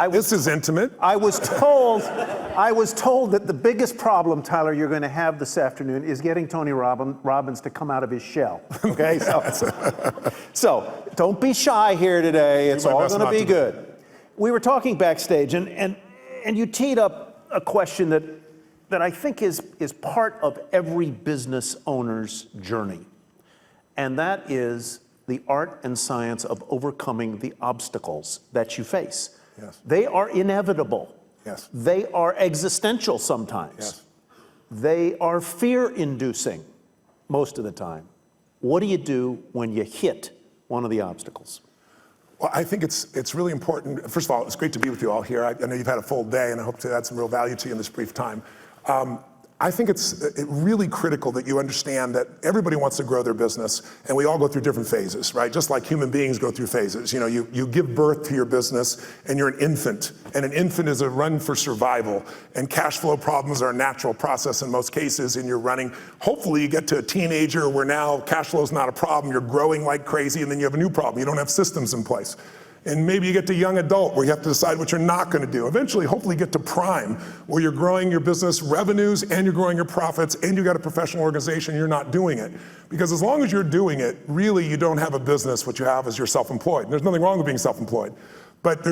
This is intimate. I was told that the biggest problem, Tyler, you're going to have this afternoon is getting Tony Robbins to come out of his shell. Okay, so don't be shy here today. It's all going to be good. We were talking backstage, and you teed up a question that I think is part of every business owner's journey, and that is the art and science of overcoming the obstacles that you face. Yes. They are inevitable. Yes. They are existential sometimes. Yes. They are fear-inducing most of the time. What do you do when you hit one of the obstacles? Well, I think it's really important. First of all, it's great to be with you all here. I know you've had a full day, and I hope to add some real value to you in this brief time. I think it's really critical that you understand that everybody wants to grow their business, and we all go through different phases, right? Just like human beings go through phases. You know, you give birth to your business, and you're an infant, and an infant is a run for survival, and cash flow problems are a natural process in most cases, and you're running. Hopefully, you get to a teenager where now cash flow is not a problem, you're growing like crazy, and then you have a new problem. You don't have systems in place. And maybe you get to young adult where you have to decide what you're not going to do. Eventually, hopefully you get to prime where you're growing your business revenues and you're growing your profits and you got a professional organization, you're not doing it. Because as long as you're doing it, really you don't have a business. What you have is you're self-employed. And there's nothing wrong with being self-employed. But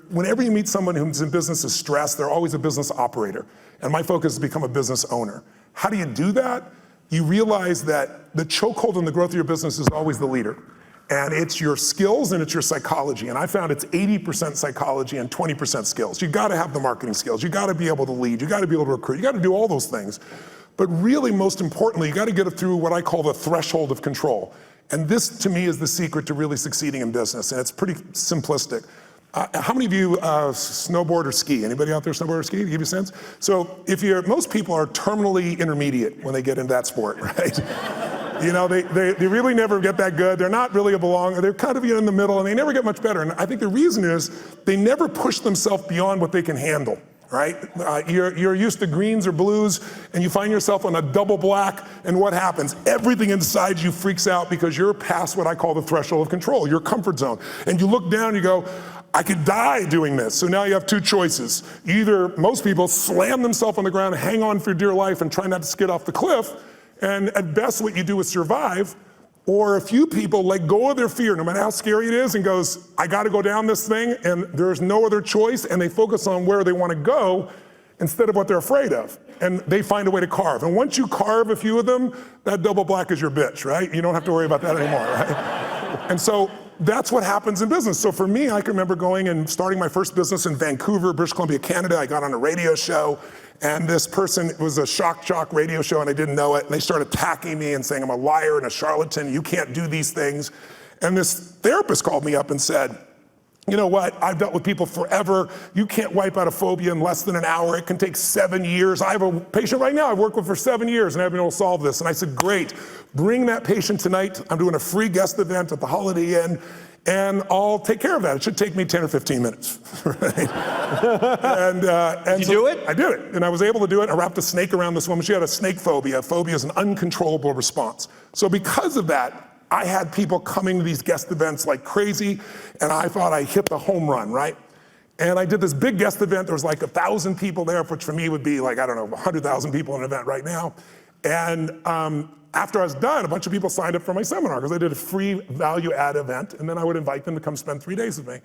whenever you meet someone who's in business is stressed, they're always a business operator. And my focus is to become a business owner. How do you do that? You realize that the chokehold in the growth of your business is always the leader. And it's your skills and it's your psychology. And I found it's 80% psychology and 20% skills. You gotta have the marketing skills. You gotta be able to lead. You gotta be able to recruit. You gotta do all those things. But really, most importantly, you gotta get through what I call the threshold of control. And this, to me, is the secret to really succeeding in business. And it's pretty simplistic. How many of you snowboard or ski? Anybody out there snowboard or ski? To give you a sense? So most people are terminally intermediate when they get into that sport, right? You know, they really never get that good. They're not really a belong. They're kind of in the middle, and they never get much better. And I think the reason is they never push themselves beyond what they can handle, right? You're used to greens or blues, and you find yourself on a double black, and what happens? Everything inside you freaks out because you're past what I call the threshold of control, your comfort zone. And you look down, and you go, I could die doing this. So now you have two choices. Most people slam themselves on the ground, hang on for dear life, and try not to skid off the cliff. And at best, what you do is survive. Or a few people let go of their fear, no matter how scary it is, and goes, I gotta go down this thing, and there's no other choice, and they focus on where they wanna go instead of what they're afraid of. And they find a way to carve. And once you carve a few of them, that double black is your bitch, right? You don't have to worry about that anymore, right? And so that's what happens in business. So for me, I can remember going and starting my first business in Vancouver, British Columbia, Canada. I got on a radio show, and this person, it was a shock jock radio show, and I didn't know it, and they started attacking me and saying I'm a liar and a charlatan, you can't do these things. And this therapist called me up and said, you know what, I've dealt with people forever. You can't wipe out a phobia in less than an hour. It can take 7 years. I have a patient right now I've worked with for 7 years, and I haven't been able to solve this. And I said, great, bring that patient tonight. I'm doing a free guest event at the Holiday Inn, and I'll take care of that. It should take me 10 or 15 minutes, right? and Did you do it? I did it, and I was able to do it. I wrapped a snake around this woman. She had a snake phobia. Phobia is an uncontrollable response. So because of that, I had people coming to these guest events like crazy, and I thought I hit the home run, right? And I did this big guest event. There was like 1,000 people there, which for me would be like, I don't know, 100,000 people in an event right now. And after I was done, a bunch of people signed up for my seminar because I did a free value-add event, and then I would invite them to come spend 3 days with me.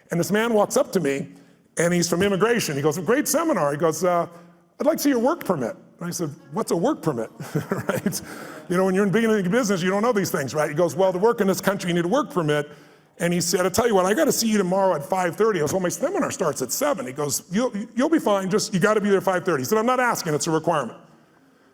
And this man walks up to me, and he's from immigration. He goes, a great seminar. He goes, I'd like to see your work permit. And I said, what's a work permit, right? You know, when you're in beginning business, you don't know these things, right? He goes, well, to work in this country, you need a work permit. And he said, I'll tell you what, I got to see you tomorrow at 5:30. I was, well, my seminar starts at 7. He goes, you'll be fine, just, you got to be there at 5:30. He said, I'm not asking, it's a requirement.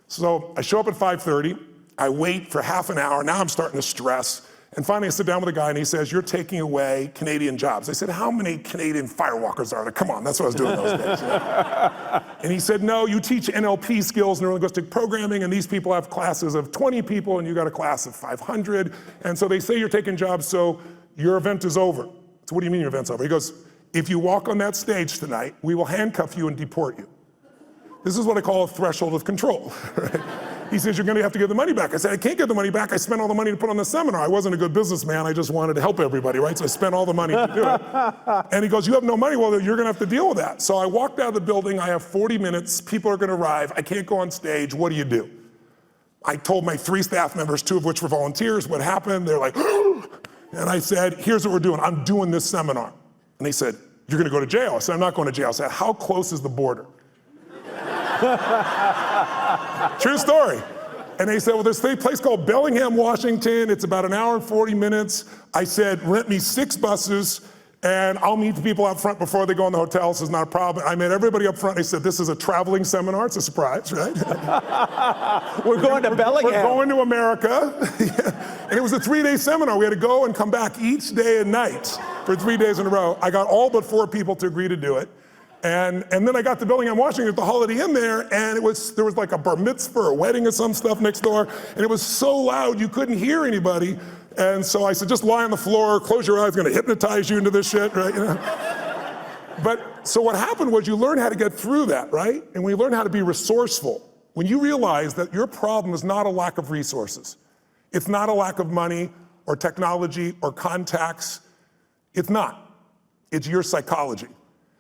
So I show up at 5:30. I wait for half an hour. Now I'm starting to stress. And finally I sit down with a guy and he says, you're taking away Canadian jobs. I said, how many Canadian firewalkers are there? Come on, that's what I was doing those days. And he said, no, you teach NLP skills, neuro-linguistic programming, and these people have classes of 20 people and you got a class of 500. And so they say you're taking jobs, so your event is over. So what do you mean your event's over? He goes, if you walk on that stage tonight, we will handcuff you and deport you. This is what I call a threshold of control, right? He says, you're gonna have to give the money back. I said, I can't give the money back. I spent all the money to put on the seminar. I wasn't a good businessman. I just wanted to help everybody, right? So I spent all the money to do it. And he goes, you have no money? Well, you're gonna have to deal with that. So I walked out of the building. I have 40 minutes. People are gonna arrive. I can't go on stage. What do you do? I told my 3 staff members, 2 of which were volunteers, what happened. They're like, and I said, here's what we're doing. I'm doing this seminar. And they said, you're gonna go to jail. I said, I'm not going to jail. I said, how close is the border? True story. And they said, well, there's a place called Bellingham, Washington. It's about 1 hour and 40 minutes. I said, rent me 6 buses and I'll meet the people out front before they go in the hotel. This is not a problem. I met everybody up front. They said, this is a traveling seminar. It's a surprise, right? We're going to Bellingham. We're going to America. And it was a 3-day seminar. We had to go and come back each day and night for 3 days in a row. I got all but 4 people to agree to do it. And then I got to Bellingham, Washington at the Holiday Inn there, and there was like a bar mitzvah or a wedding or some stuff next door, and it was so loud you couldn't hear anybody. And so I said, just lie on the floor, close your eyes, I'm gonna hypnotize you into this shit, right? You know? But so what happened was you learn how to get through that, right? And when you learn how to be resourceful, when you realize that your problem is not a lack of resources, it's not a lack of money or technology or contacts, it's not. It's your psychology.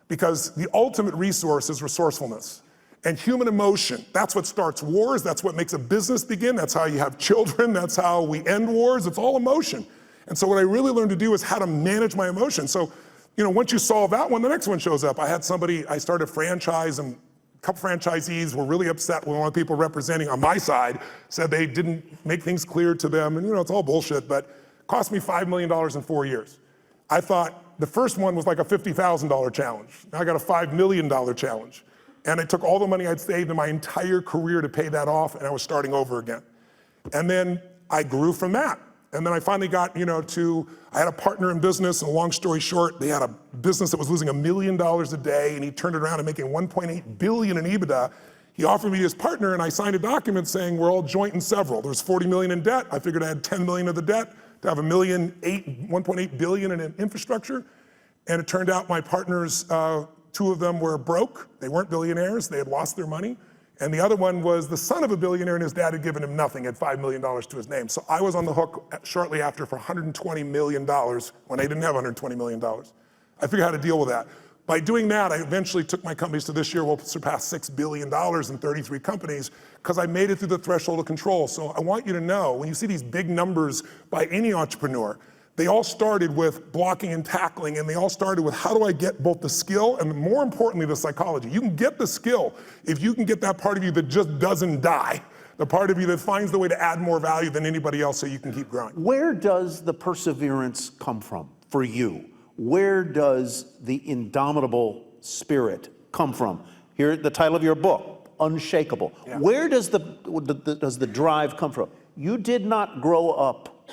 Because the ultimate resource is resourcefulness. And human emotion, that's what starts wars, that's what makes a business begin, that's how you have children, that's how we end wars, it's all emotion. And so what I really learned to do is how to manage my emotion. So, you know, once you solve that one, the next one shows up. I started a franchise, and a couple franchisees were really upset when one of the people representing on my side said they didn't make things clear to them, and you know, it's all bullshit, but it cost me $5 million in 4 years. I thought, the first one was like a $50,000 challenge. Now I got a $5 million challenge. And I took all the money I'd saved in my entire career to pay that off, and I was starting over again. And then I grew from that. And then I finally got, I had a partner in business, and long story short, they had a business that was losing $1 million a day, and he turned it around and making 1.8 billion in EBITDA. He offered me his partner, and I signed a document saying we're all joint and several. There's 40 million in debt. I figured I had 10 million of the debt to have 1.8 billion in infrastructure. And it turned out my partners, 2 of them were broke. They weren't billionaires. They had lost their money. And the other one was the son of a billionaire, and his dad had given him nothing, had $5 million to his name. So I was on the hook shortly after for $120 million when I didn't have $120 million. I figured out how to deal with that. By doing that, I eventually took my companies to this year, we'll surpass $6 billion in 33 companies, because I made it through the threshold of control. So I want you to know, when you see these big numbers by any entrepreneur, they all started with blocking and tackling, and they all started with how do I get both the skill and more importantly, the psychology. You can get the skill if you can get that part of you that just doesn't die, the part of you that finds the way to add more value than anybody else so you can keep growing. Where does the perseverance come from for you? Where does the indomitable spirit come from? Here, the title of your book, Unshakable. Yeah. Where does the drive come from? You did not grow up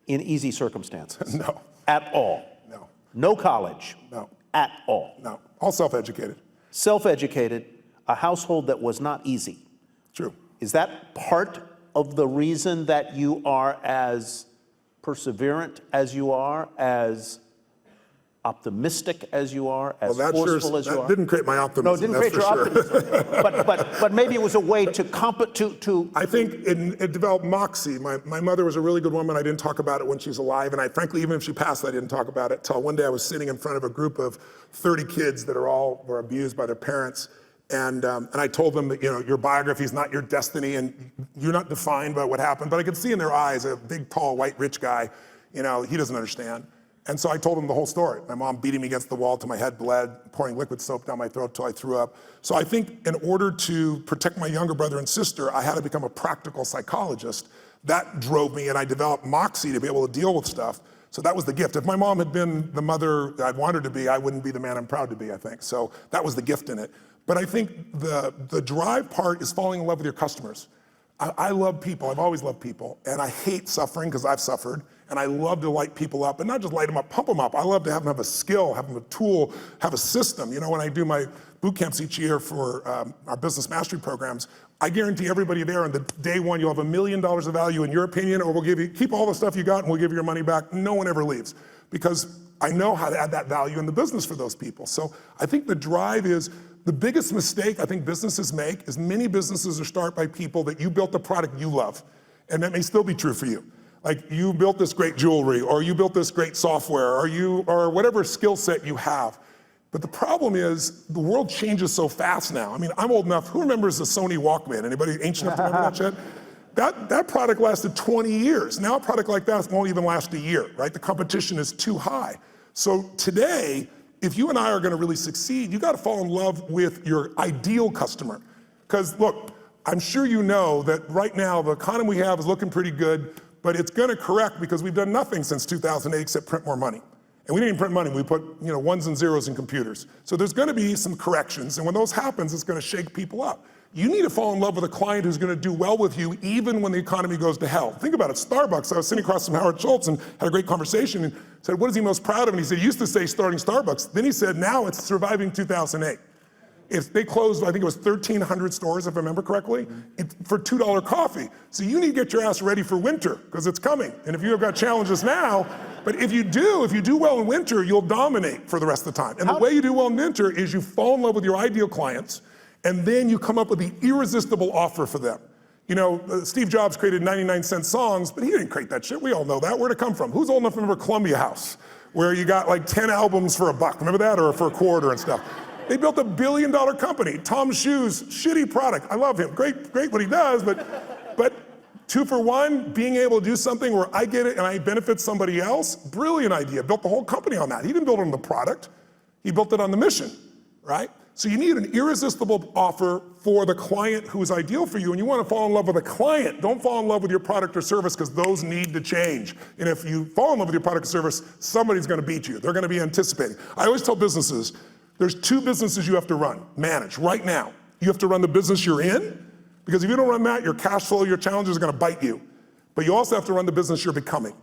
in easy circumstances. No. At all. No. No college. No. At all. No. All self-educated. Self-educated, a household that was not easy. True. Is that part of the reason that you are as perseverant as you are, as optimistic as you are, as forceful as you are? That didn't create my optimism. No, it didn't create your optimism. But maybe it was a way to I think it developed moxie. My mother was a really good woman. I didn't talk about it when she was alive, and I frankly, even if she passed, I didn't talk about it till one day I was sitting in front of a group of 30 kids that were abused by their parents. And I told them that, your biography is not your destiny, and you're not defined by what happened. But I could see in their eyes, a big, tall, white, rich guy, he doesn't understand. And so I told him the whole story. My mom beating me against the wall till my head bled, pouring liquid soap down my throat till I threw up. So I think in order to protect my younger brother and sister, I had to become a practical psychologist. That drove me, and I developed moxie to be able to deal with stuff. So that was the gift. If my mom had been the mother I'd wanted her to be, I wouldn't be the man I'm proud to be, I think. So that was the gift in it. But I think the drive part is falling in love with your customers. I love people, I've always loved people, and I hate suffering because I've suffered, and I love to light people up, and not just light them up, pump them up. I love to have them have a skill, have them a tool, have a system. When I do my boot camps each year for our business mastery programs, I guarantee everybody there on the day one, you'll have $1 million of value in your opinion, or we'll give you, keep all the stuff you got and we'll give you your money back. No one ever leaves, because I know how to add that value in the business for those people. So I think the drive is the biggest mistake I think businesses make is many businesses are started by people that you built a product you love. And that may still be true for you. Like you built this great jewelry, or you built this great software, or whatever skill set you have. But the problem is the world changes so fast now. I mean, I'm old enough, who remembers the Sony Walkman? Anybody ancient enough to remember that shit? That product lasted 20 years. Now a product like that won't even last a year, right? The competition is too high. So today, if you and I are gonna really succeed, you gotta fall in love with your ideal customer. Because look, I'm sure you know that right now the economy we have is looking pretty good, but it's gonna correct because we've done nothing since 2008 except print more money. And we didn't even print money, we put ones and zeros in computers. So there's gonna be some corrections, and when those happens, it's gonna shake people up. You need to fall in love with a client who's gonna do well with you even when the economy goes to hell. Think about it, Starbucks, I was sitting across from Howard Schultz and had a great conversation and said, what is he most proud of? And he said, he used to say starting Starbucks. Then he said, now it's surviving 2008. If they closed, I think it was 1,300 stores, if I remember correctly, for $2 coffee. So you need to get your ass ready for winter, because it's coming. And if you've got challenges now, but if you do well in winter, you'll dominate for the rest of the time. And the way you do well in winter is you fall in love with your ideal clients, and then you come up with the irresistible offer for them. Steve Jobs created 99-cent songs, but he didn't create that shit. We all know that. Where'd it come from? Who's old enough to remember Columbia House, where you got like 10 albums for $1? Remember that? Or for a quarter and stuff. They built $1 billion company. Tom's Shoes, shitty product. I love him. Great what he does, but 2 for 1, being able to do something where I get it and I benefit somebody else, brilliant idea. Built the whole company on that. He didn't build it on the product. He built it on the mission, right? So you need an irresistible offer for the client who is ideal for you, and you want to fall in love with a client. Don't fall in love with your product or service, because those need to change. And if you fall in love with your product or service, somebody's going to beat you. They're going to be anticipating. I always tell businesses, there's 2 businesses you have to manage right now. You have to run the business you're in, because if you don't run that, your cash flow, your challenges are going to bite you. But you also have to run the business you're becoming.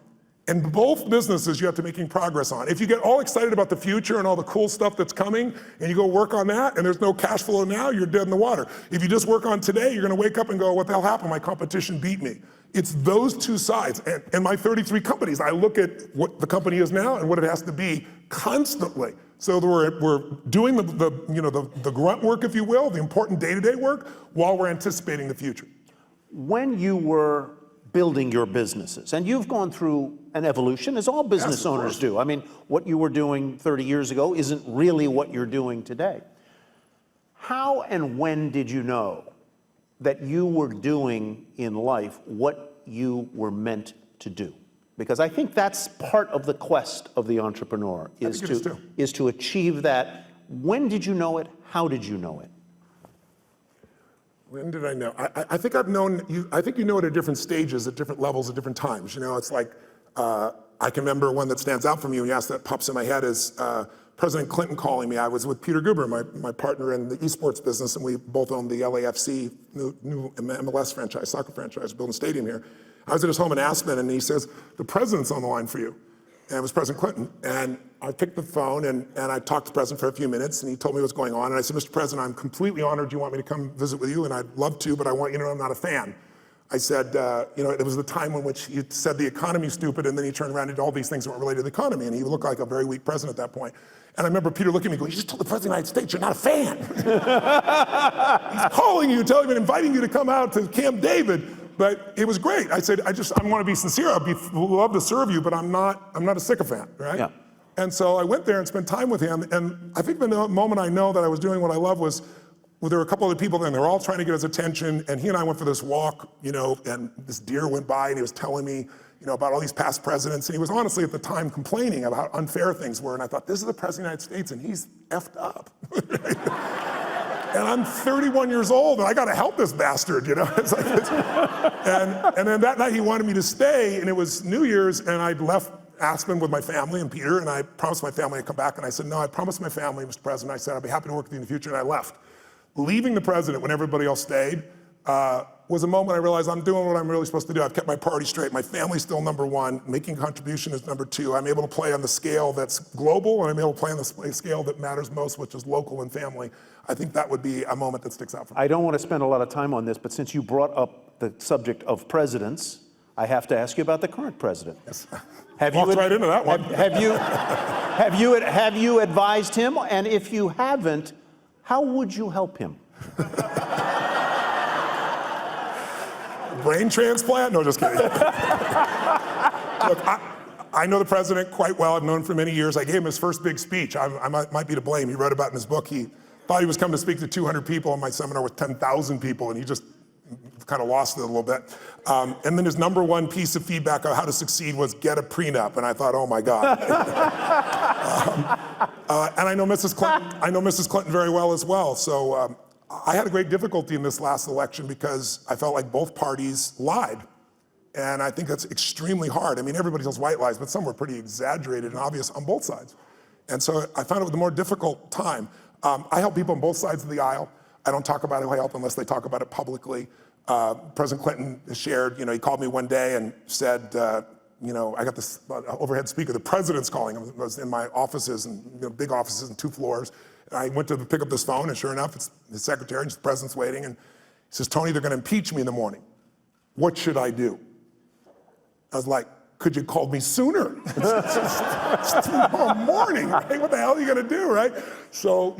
And both businesses you have to making progress on. If you get all excited about the future and all the cool stuff that's coming, and you go work on that, and there's no cash flow now, you're dead in the water. If you just work on today, you're gonna wake up and go, what the hell happened? My competition beat me. It's those 2 sides. And my 33 companies, I look at what the company is now and what it has to be constantly. So we're doing the grunt work, if you will, the important day-to-day work, while we're anticipating the future. When you were building your businesses, and you've gone through an evolution, as all business owners do. I mean, what you were doing 30 years ago isn't really what you're doing today. How and when did you know that you were doing in life what you were meant to do? Because I think that's part of the quest of the entrepreneur, is to achieve that. When did you know it? How did you know it? When did I know? I think I've known you. I think you know it at different stages, at different levels, at different times. It's like I can remember one that stands out from you, and yes, that pops in my head is President Clinton calling me. I was with Peter Guber, my partner in the esports business, and we both owned the LAFC, new MLS franchise, soccer franchise, building a stadium here. I was at his home in Aspen, and he says, the president's on the line for you. And it was President Clinton. And I picked the phone, and I talked to the president for a few minutes, and he told me what's going on. And I said, Mr. President, I'm completely honored you want me to come visit with you, and I'd love to, but I want you to know I'm not a fan. I said, it was the time in which you said the economy's stupid, and then he turned around and did all these things that weren't related to the economy, and he looked like a very weak president at that point. And I remember Peter looking at me going, you just told the President of the United States you're not a fan. He's calling you, telling you, and inviting you to come out to Camp David. But it was great. I said, I want to be sincere. I'd love to serve you, but I'm not a sycophant, right? Yeah. And so I went there and spent time with him. And I think the moment I know that I was doing what I love was, there were a couple other people there, and they were all trying to get his attention. And he and I went for this walk, and this deer went by, and he was telling me, about all these past presidents. And he was honestly at the time complaining about how unfair things were. And I thought, this is the President of the United States, and he's effed up. And I'm 31 years old, and I got to help this bastard, It's like and then that night he wanted me to stay, and it was New Year's, and I left Aspen with my family and Peter, and I promised my family I'd come back, and I said, no, I promised my family, Mr. President, I said, I'd be happy to work with you in the future, and I left. Leaving the president when everybody else stayed was a moment I realized I'm doing what I'm really supposed to do. I've kept my priorities straight. My family's still number 1. Making a contribution is number 2. I'm able to play on the scale that's global, and I'm able to play on the scale that matters most, which is local and family. I think that would be a moment that sticks out for me. I don't want to spend a lot of time on this, but since you brought up the subject of presidents, I have to ask you about the current president. Yes. Walked right into that one. Have you advised him? And if you haven't, how would you help him? Brain transplant? No, just kidding. Look, I know the president quite well. I've known him for many years. I gave him his first big speech. I might be to blame. He wrote about it in his book. He thought he was coming to speak to 200 people in my seminar with 10,000 people, and he just kind of lost it a little bit. And then his number one piece of feedback on how to succeed was get a prenup. And I thought, oh my God. And I know Mrs. Clinton. I know Mrs. Clinton very well as well. So I had a great difficulty in this last election because I felt like both parties lied. And I think that's extremely hard. I mean, everybody tells white lies, but some were pretty exaggerated and obvious on both sides. And so I found it was a more difficult time. I help people on both sides of the aisle. I don't talk about who I help unless they talk about it publicly. President Clinton shared, he called me one day and said, I got this overhead speaker, the president's calling him. I was in my offices, and big offices and 2 floors. And I went to pick up this phone, and sure enough, it's his secretary, and the president's waiting. And he says, Tony, they're going to impeach me in the morning. What should I do? I was like, could you call me sooner? It's tomorrow morning, right? What the hell are you gonna do, right? So,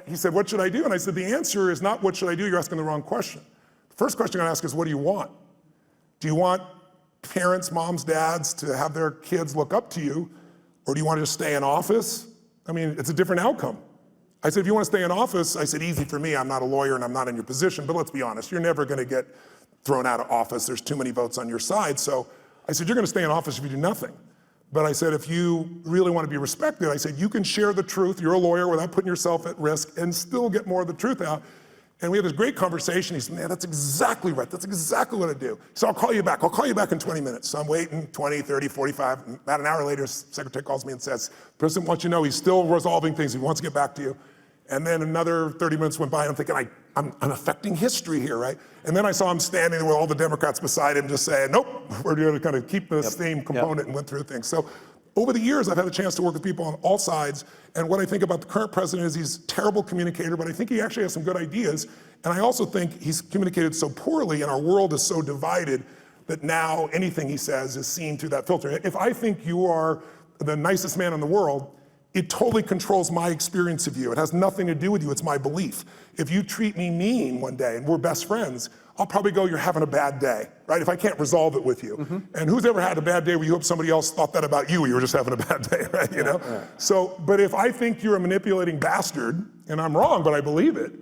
he said, what should I do? And I said, the answer is not what should I do, you're asking the wrong question. The first question I'm gonna ask is, what do you want? Do you want parents, moms, dads to have their kids look up to you? Or do you want to just stay in office? I mean, it's a different outcome. I said, if you want to stay in office, I said, easy for me, I'm not a lawyer and I'm not in your position, but let's be honest, you're never gonna get thrown out of office, there's too many votes on your side. So I said, you're gonna stay in office if you do nothing. But I said, if you really want to be respected, I said, you can share the truth, you're a lawyer, without putting yourself at risk and still get more of the truth out. And we had this great conversation. He said, man, that's exactly right. That's exactly what I do. So I'll call you back. I'll call you back in 20 minutes. So I'm waiting 20, 30, 45. About an hour later, his secretary calls me and says, the president wants you to know he's still resolving things. He wants to get back to you. And then another 30 minutes went by, and I'm thinking, I'm affecting history here, right? And then I saw him standing there with all the Democrats beside him just saying, nope, we're going to kind of keep the same component and went through things. So over the years, I've had a chance to work with people on all sides. And what I think about the current president is he's a terrible communicator, but I think he actually has some good ideas. And I also think he's communicated so poorly, and our world is so divided that now anything he says is seen through that filter. If I think you are the nicest man in the world, it totally controls my experience of you. It has nothing to do with you, it's my belief. If you treat me mean one day and we're best friends, I'll probably go, you're having a bad day, right? If I can't resolve it with you. Mm-hmm. And who's ever had a bad day where you hope somebody else thought that about you, or you were just having a bad day, right? Yeah. So, but if I think you're a manipulating bastard, and I'm wrong, but I believe it,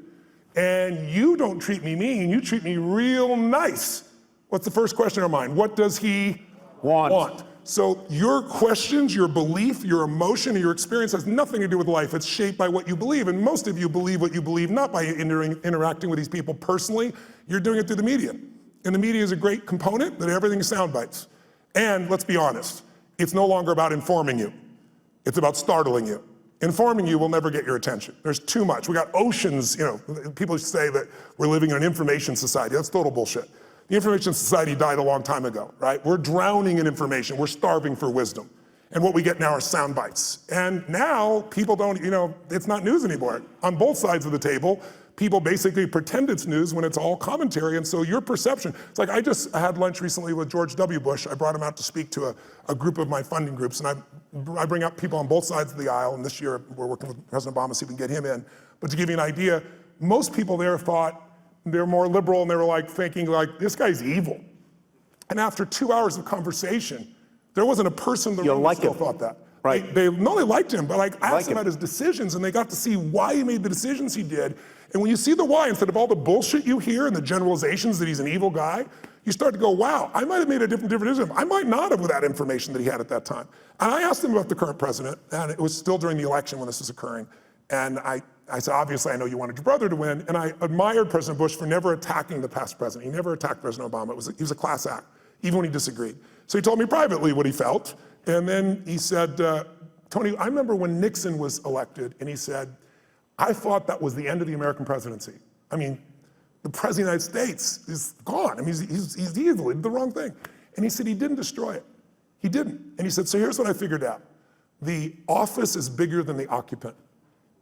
and you don't treat me mean, you treat me real nice, what's the first question in our mind? What does he want? So your questions, your belief, your emotion, and your experience has nothing to do with life. It's shaped by what you believe. And most of you believe what you believe, not by interacting with these people personally. You're doing it through the media. And the media is a great component, but everything is sound bites. And let's be honest, it's no longer about informing you. It's about startling you. Informing you will never get your attention. There's too much. We got oceans, people say that we're living in an information society. That's total bullshit. The information society died a long time ago, right? We're drowning in information. We're starving for wisdom. And what we get now are sound bites. And now people don't, it's not news anymore. On both sides of the table, people basically pretend it's news when it's all commentary. And so your perception, it's like I had lunch recently with George W. Bush. I brought him out to speak to a group of my funding groups. And I bring up people on both sides of the aisle. And this year we're working with President Obama to see if we can get him in. But to give you an idea, most people there thought, they're more liberal, and they were thinking this guy's evil. And after 2 hours of conversation, there wasn't a person in the room who still thought that. Right. They liked him, but I asked them about his decisions, and they got to see why he made the decisions he did. And when you see the why, instead of all the bullshit you hear and the generalizations that he's an evil guy, you start to go, wow, I might have made a different decision. I might not have with that information that he had at that time. And I asked him about the current president, and it was still during the election when this was occurring. And I said, obviously, I know you wanted your brother to win, and I admired President Bush for never attacking the past president. He never attacked President Obama. He was a class act, even when he disagreed. So he told me privately what he felt, and then he said, Tony, I remember when Nixon was elected, and he said, I thought that was the end of the American presidency. I mean, the president of the United States is gone. I mean, he's evil, he did the wrong thing. And he said he didn't destroy it. He didn't. And he said, so here's what I figured out. The office is bigger than the occupant.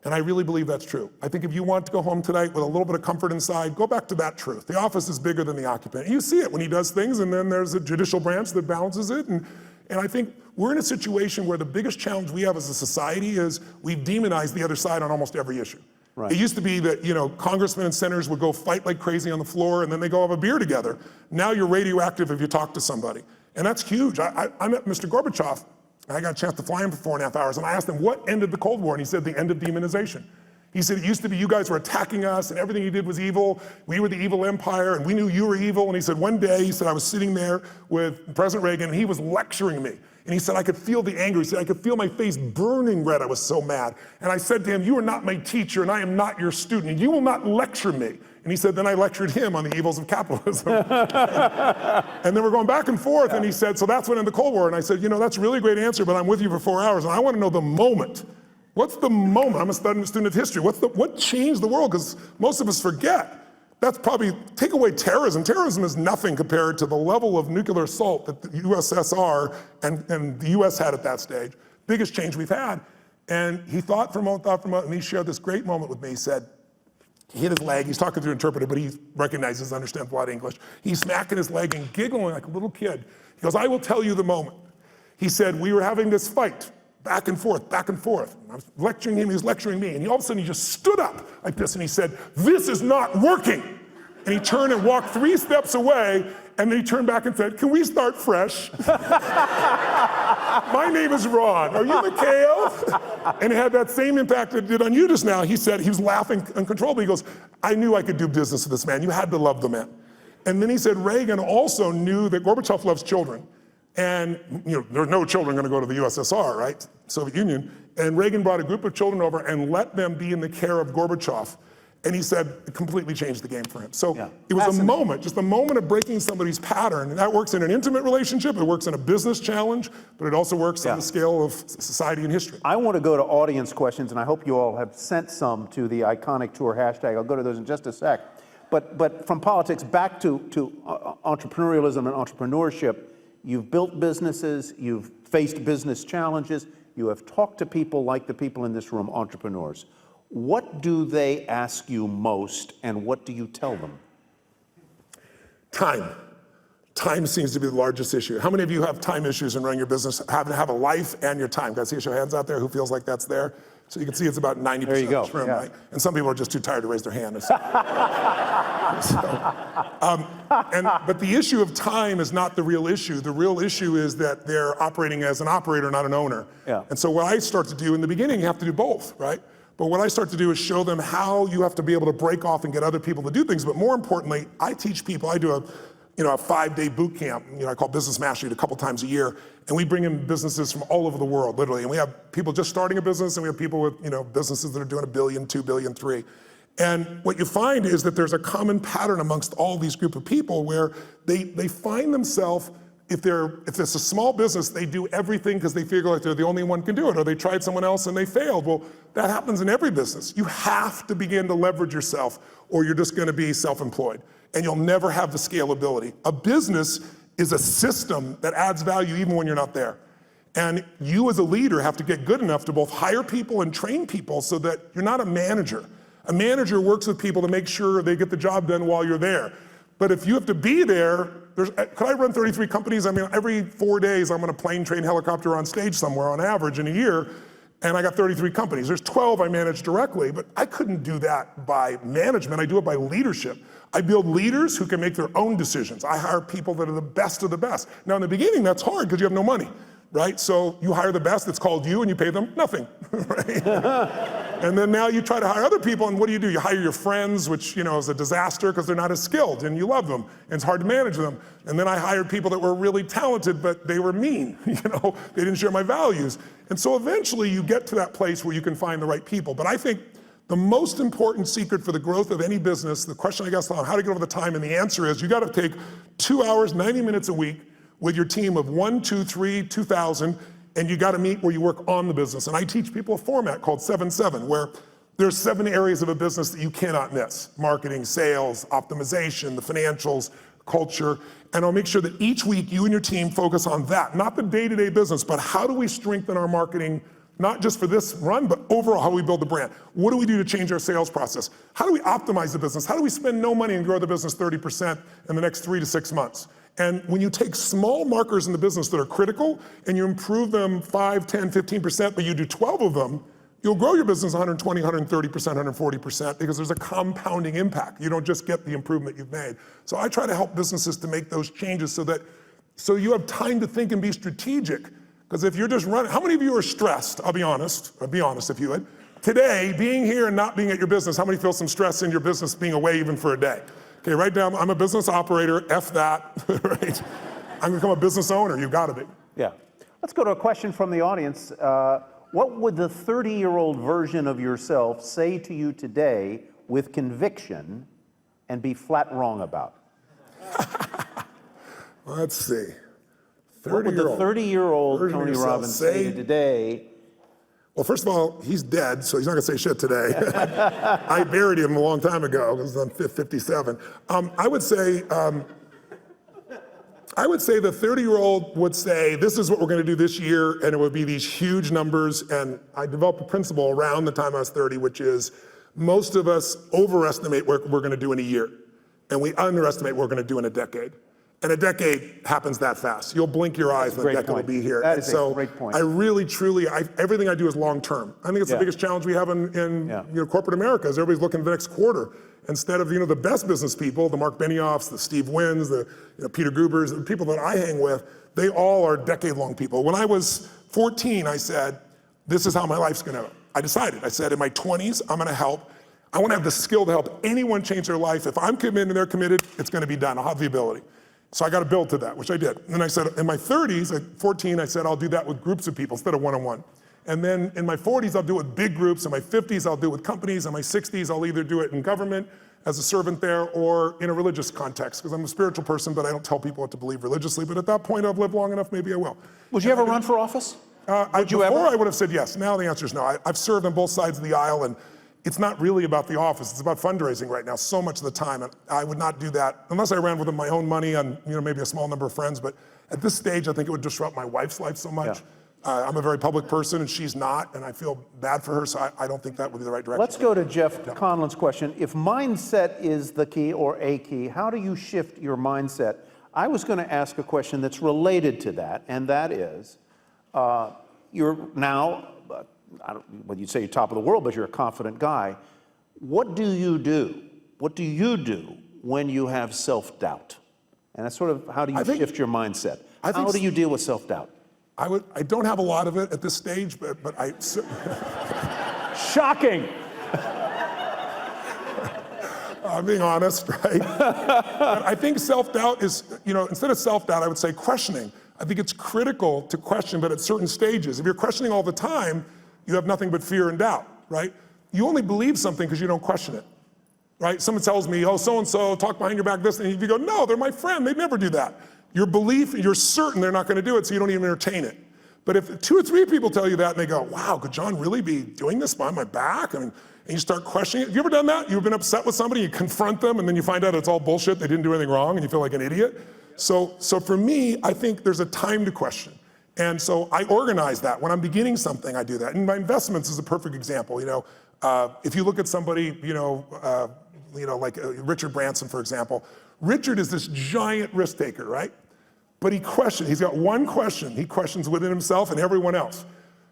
And I really believe that's true. I think if you want to go home tonight with a little bit of comfort inside, go back to that truth. The office is bigger than the occupant. And you see it when he does things, and then there's a judicial branch that balances it. And I think we're in a situation where the biggest challenge we have as a society is we've demonized the other side on almost every issue. Right. It used to be that, congressmen and senators would go fight like crazy on the floor and then they go have a beer together. Now you're radioactive if you talk to somebody. And that's huge. I met Mr. Gorbachev. I got a chance to fly him for 4.5 hours, and I asked him what ended the Cold War, and he said the end of demonization. He said, it used to be you guys were attacking us and everything you did was evil. We were the evil empire and we knew you were evil. And he said, one day, he said, I was sitting there with President Reagan and he was lecturing me. And he said, I could feel the anger. He said, I could feel my face burning red. I was so mad. And I said to him, you are not my teacher and I am not your student. And you will not lecture me. And he said, then I lectured him on the evils of capitalism. And then we're going back and forth. And he said, so that's when ended the Cold War. And I said, that's a really great answer, but I'm with you for 4 hours. And I want to know the moment. What's the moment? I'm a student of history. What changed the world? Because most of us forget. That's probably, take away terrorism. Terrorism is nothing compared to the level of nuclear assault that the USSR and the US had at that stage. Biggest change we've had. And he thought for a moment, and he shared this great moment with me. He said, he hit his leg, he's talking through an interpreter, but he recognizes, understands a lot of English. He's smacking his leg and giggling like a little kid. He goes, I will tell you the moment. He said, we were having this fight. Back and forth, back and forth. I was lecturing him, he was lecturing me, and all of a sudden he just stood up like this and he said, this is not working. And he turned and walked 3 steps away, and then he turned back and said, can we start fresh? My name is Ron, are you Mikhail? And it had that same impact it did on you just now. He said, he was laughing uncontrollably. He goes, I knew I could do business with this man. You had to love the man. And then he said, Reagan also knew that Gorbachev loves children. And there's no children going to go to the USSR, right? Soviet Union. And Reagan brought a group of children over and let them be in the care of Gorbachev. And he said it completely changed the game for him. So it was a moment, just a moment of breaking somebody's pattern. And that works in an intimate relationship, it works in a business challenge, but it also works on the scale of society and history. I want to go to audience questions, and I hope you all have sent some to the iConic Tour hashtag. I'll go to those in just a sec. But from politics back to entrepreneurialism and entrepreneurship, you've built businesses, you've faced business challenges, you have talked to people like the people in this room, entrepreneurs. What do they ask you most, and what do you tell them? Time. Time seems to be the largest issue. How many of you have time issues in running your business, having to have a life and your time? Guys, see a show of hands out there who feels like that's there? So you can see it's about 90% of this room, right? And some people are just too tired to raise their hand. But the issue of time is not the real issue. The real issue is that they're operating as an operator, not an owner. And so what I start to do, in the beginning, you have to do both, right? But what I start to do is show them how you have to be able to break off and get other people to do things. But more importantly, I teach people, I do a 5-day boot camp, I call Business Mastery, a couple times a year. And we bring in businesses from all over the world, literally. And we have people just starting a business, and we have people with, businesses that are doing $1 billion, $2 billion, $3 billion. And what you find is that there's a common pattern amongst all these group of people where they find themselves, if it's a small business, they do everything because they feel like they're the only one who can do it, or they tried someone else and they failed. Well, that happens in every business. You have to begin to leverage yourself, or you're just going to be self-employed, and you'll never have the scalability. A business is a system that adds value even when you're not there. And you as a leader have to get good enough to both hire people and train people so that you're not a manager. A manager works with people to make sure they get the job done while you're there. But if you have to be there, could I run 33 companies? I mean, every 4 days I'm on a plane, train, helicopter on stage somewhere on average in a year, and I got 33 companies. There's 12 I manage directly, but I couldn't do that by management. I do it by leadership. I build leaders who can make their own decisions. I hire people that are the best of the best. Now in the beginning, that's hard because you have no money, right? So you hire the best, it's called you, and you pay them nothing, right? And then now you try to hire other people, and what do? You hire your friends, which is a disaster because they're not as skilled, and you love them, and it's hard to manage them. And then I hired people that were really talented, but they were mean, they didn't share my values. And so eventually you get to that place where you can find the right people. But I think the most important secret for the growth of any business, the question I guess on how to get over the time, and the answer is you got to take 2 hours, 90 minutes a week with your team of 1, 2, 3, 2,000, and you got to meet where you work on the business. And I teach people a format called 7-7, where there's 7 areas of a business that you cannot miss: marketing, sales, optimization, the financials, culture. And I'll make sure that each week you and your team focus on that, not the day-to-day business, but how do we strengthen our marketing, not just for this run, but overall how we build the brand. What do we do to change our sales process? How do we optimize the business? How do we spend no money and grow the business 30% in the next 3 to 6 months? And when you take small markers in the business that are critical and you improve them 5, 10, 15%, but you do 12 of them, you'll grow your business 120, 130%, 140% because there's a compounding impact. You don't just get the improvement you've made. So I try to help businesses to make those changes so you have time to think and be strategic. Because if you're just running, how many of you are stressed? I'll be honest if you would. Today, being here and not being at your business, how many feel some stress in your business being away even for a day? Okay, write down, I'm a business operator, F that, right? I'm gonna become a business owner, you've gotta be. Yeah. Let's go to a question from the audience. What would the 30-year-old version of yourself say to you today with conviction and be flat wrong about? Let's see. What would the 30-year-old Tony Robbins say to today? Well, first of all, he's dead, so he's not gonna say shit today. I buried him a long time ago, because I'm 57. I would say the 30-year-old would say, this is what we're gonna do this year, and it would be these huge numbers, and I developed a principle around the time I was 30, which is, most of us overestimate what we're gonna do in a year, and we underestimate what we're gonna do in a decade. And a decade happens that fast. You'll blink your eyes and a decade will be here. That is a great point. I really, truly, everything I do is long term. I think it's the biggest challenge we have in corporate America is everybody's looking at the next quarter. Instead of the best business people, the Mark Benioffs, the Steve Wynn's, the Peter Gubers, the people that I hang with, they all are decade-long people. When I was 14, I said, this is how my life's gonna, I said in my 20s, I'm gonna help. I wanna have the skill to help anyone change their life. If I'm committed and they're committed, it's gonna be done. I'll have the ability. So I got to build to that, which I did. And then I said, in my 30s, at 14, I said, I'll do that with groups of people instead of one-on-one. And then in my 40s, I'll do it with big groups. In my 50s, I'll do it with companies. In my 60s, I'll either do it in government as a servant there or in a religious context, because I'm a spiritual person, but I don't tell people what to believe religiously. But at that point, I've lived long enough, maybe I will. Would you ever run for office? Before I would have said yes. Now the answer is no. I've served on both sides of the aisle, and it's not really about the office, it's about fundraising right now, so much of the time. And I would not do that unless I ran with my own money on maybe a small number of friends. But at this stage, I think it would disrupt my wife's life so much. Yeah. I'm a very public person and she's not, and I feel bad for her, so I don't think that would be the right direction. Let's go to Jeff Conlon's question. If mindset is the key or a key, how do you shift your mindset? I was going to ask a question that's related to that, and that is, you're now, well, you'd say you're top of the world, but you're a confident guy. What do you do? What do you do when you have self-doubt? And that's sort of, how do you shift your mindset? How do you deal with self-doubt? I don't have a lot of it at this stage, but I... Shocking! I'm being honest, right? I think self-doubt is, instead of self-doubt, I would say questioning. I think it's critical to question, but at certain stages. If you're questioning all the time, you have nothing but fear and doubt, right? You only believe something because you don't question it, right? Someone tells me, oh, so-and-so, talk behind your back this, and you go, no, they're my friend, they'd never do that. Your belief, you're certain they're not gonna do it, so you don't even entertain it. But if 2 or 3 people tell you that and they go, wow, could John really be doing this behind my back? I mean, and you start questioning it. Have you ever done that? You've been upset with somebody, you confront them, and then you find out it's all bullshit, they didn't do anything wrong, and you feel like an idiot? So for me, I think there's a time to question. And so I organize that. When I'm beginning something, I do that. And my investments is a perfect example. If you look at somebody, like Richard Branson, for example. Richard is this giant risk taker, right? But he's got one question. He questions within himself and everyone else.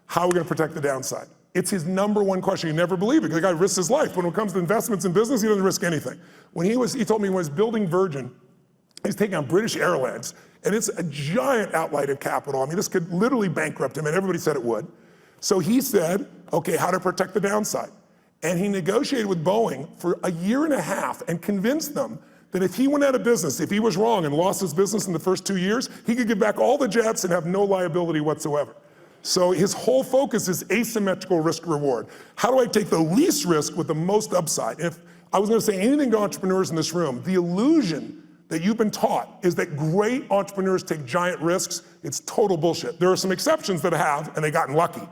How are we gonna protect the downside? It's his number one question. You never believe it, because the guy risks his life. But when it comes to investments in business, he doesn't risk anything. He told me when he was building Virgin, he's taking on British Airlines, and it's a giant outlay of capital. I mean, this could literally bankrupt him, and everybody said it would. So he said, okay, how to protect the downside? And he negotiated with Boeing for a 1.5 years and convinced them that if he went out of business, if he was wrong and lost his business in the first 2 years, he could give back all the jets and have no liability whatsoever. So his whole focus is asymmetrical risk reward. How do I take the least risk with the most upside? If I was gonna say anything to entrepreneurs in this room, the illusion that you've been taught is that great entrepreneurs take giant risks. It's total bullshit. There are some exceptions that have, and they've gotten lucky.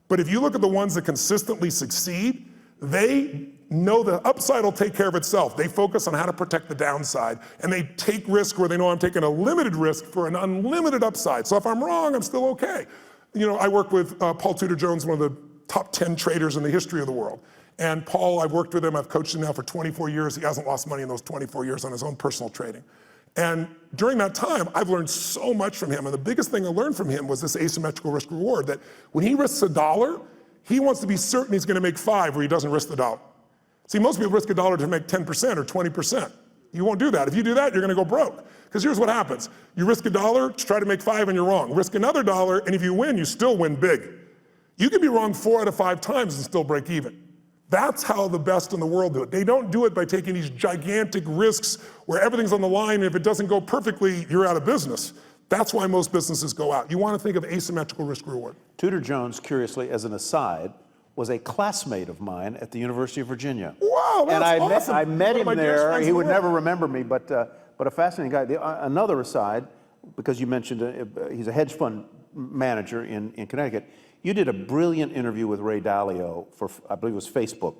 But if you look at the ones that consistently succeed, they know the upside will take care of itself. They focus on how to protect the downside, and they take risk where they know I'm taking a limited risk for an unlimited upside. So if I'm wrong, I'm still okay. I work with Paul Tudor Jones, one of the top 10 traders in the history of the world. And Paul, I've worked with him, I've coached him now for 24 years. He hasn't lost money in those 24 years on his own personal trading. And during that time, I've learned so much from him. And the biggest thing I learned from him was this asymmetrical risk reward, that when he risks $1, He wants to be certain he's gonna make 5 where he doesn't risk the dollar. See, most people risk a dollar to make 10% or 20%. You won't do that. If you do that, you're gonna go broke. Because here's what happens. You risk a dollar to try to make 5 and you're wrong. Risk another dollar, and if you win, you still win big. You can be wrong 4 out of 5 times and still break even. That's how the best in the world do it. They don't do it by taking these gigantic risks where everything's on the line, and if it doesn't go perfectly, you're out of business. That's why most businesses go out. You want to think of asymmetrical risk reward. Tudor Jones, curiously, as an aside, was a classmate of mine at the University of Virginia. Wow, that's awesome. I met him there. He would never. never remember me, but a fascinating guy. Another aside, because you mentioned he's a hedge fund manager in Connecticut. You did a brilliant interview with Ray Dalio for, I believe it was Facebook,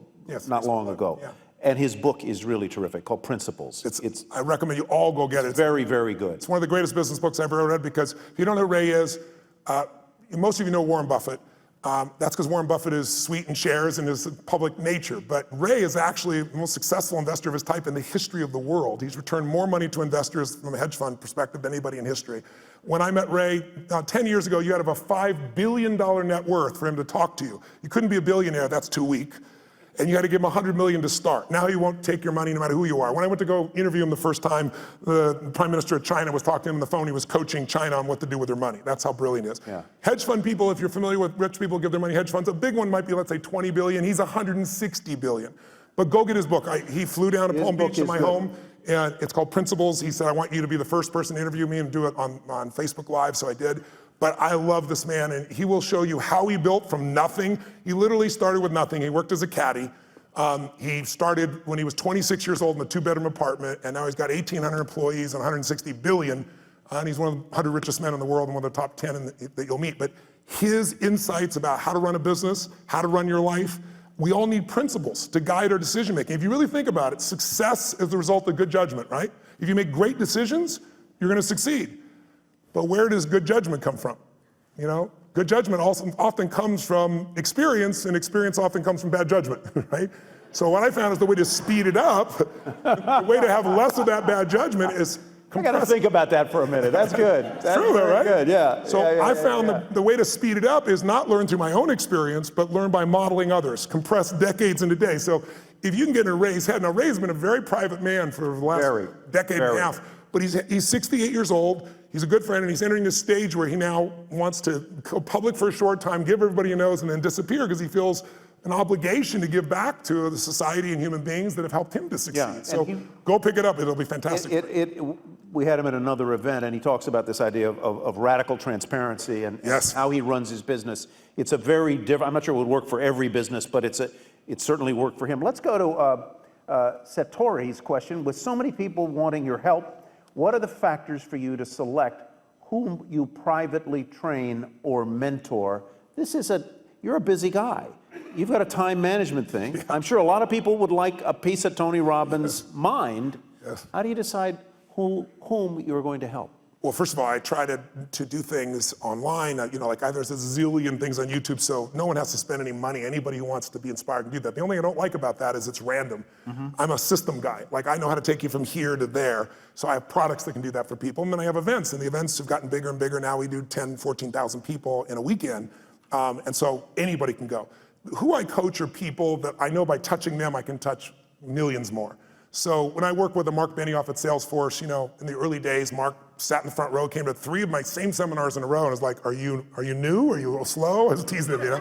not long ago. Yeah. And his book is really terrific, called Principles. I recommend you all go get it. It's very, very good. It's one of the greatest business books I've ever read, because if you don't know who Ray is, most of you know Warren Buffett. That's because Warren Buffett is sweet in shares and his public nature. But Ray is actually the most successful investor of his type in the history of the world. He's returned more money to investors from a hedge fund perspective than anybody in history. When I met Ray 10 years ago, you had to have a $5 billion net worth for him to talk to you. You couldn't be a billionaire, that's too weak. And you had to give him $100 million to start. Now he won't take your money no matter who you are. When I went to go interview him the first time, the Prime Minister of China was talking to him on the phone. He was coaching China on what to do with their money. That's how brilliant he is. Yeah. Hedge fund people, if you're familiar with rich people who give their money hedge funds, a big one might be, let's say, 20 billion. He's 160 billion. But go get his book. He flew down to Palm Beach to my home, and it's called Principles. He said, I want you to be the first person to interview me and do it on Facebook Live, so I did. But I love this man, and he will show you how he built from nothing. He literally started with nothing. He worked as a caddy. He started when he was 26 years old in a 2-bedroom apartment, and now he's got 1,800 employees and 160 billion, and he's one of the 100 richest men in the world and one of the top 10 that you'll meet. But his insights about how to run a business, how to run your life, we all need principles to guide our decision making. If you really think about it, success is the result of good judgment, right? If you make great decisions, you're gonna succeed. But where does good judgment come from? You know, good judgment also often comes from experience, and experience often comes from bad judgment, right? So what I found is the way to speed it up, the way to have less of that bad judgment is I got to think about that for a minute. That's good. That's true, though, right? Good, yeah. So I found the way to speed it up is not learn through my own experience, but learn by modeling others, compress decades into days. So if you can get in Ray's head, now Ray's been a very private man for the last decade and a half, but he's 68 years old. He's a good friend, and he's entering this stage where he now wants to go public for a short time, give everybody he knows, and then disappear because he feels an obligation to give back to the society and human beings that have helped him to succeed. Yeah, so go pick it up. It'll be fantastic. We had him at another event, and he talks about this idea of radical transparency and how he runs his business. It's a very different, I'm not sure it would work for every business, but it certainly worked for him. Let's go to Satori's question. With so many people wanting your help, what are the factors for you to select whom you privately train or mentor? You're a busy guy. You've got a time management thing. Yeah. I'm sure a lot of people would like a piece of Tony Robbins' mind. Yes. How do you decide whom you're going to help? Well, first of all, I try to do things online. Like there's a zillion things on YouTube, so no one has to spend any money. Anybody who wants to be inspired can do that. The only thing I don't like about that is it's random. Mm-hmm. I'm a system guy. Like I know how to take you from here to there. So I have products that can do that for people. And then I have events, and the events have gotten bigger and bigger. Now we do 10, 14,000 people in a weekend. And so anybody can go. Who I coach are people that I know by touching them, I can touch millions more. So when I work with Mark Benioff at Salesforce, in the early days, Mark sat in the front row, came to 3 of my same seminars in a row, and was like, are you new? Are you a little slow? I was teasing him,